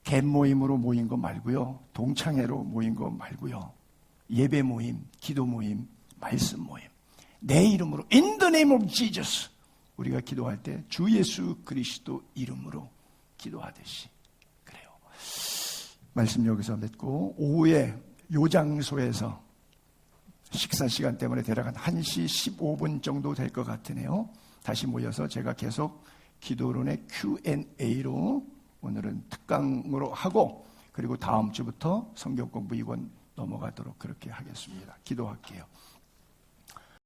개 모임으로 모인 거 말고요. 동창회로 모인 거 말고요. 예배 모임, 기도 모임, 말씀 모임. 내 이름으로 In the name of Jesus. 우리가 기도할 때 주 예수 그리스도 이름으로 기도하듯이 그래요. 말씀 여기서 맺고 오후에 요장소에서 식사 시간 때문에 대략 한 1시 15분 정도 될 것 같으네요. 다시 모여서 제가 계속 기도론의 Q&A로 오늘은 특강으로 하고 그리고 다음 주부터 성경 공부 2권 넘어가도록 그렇게 하겠습니다. 기도할게요.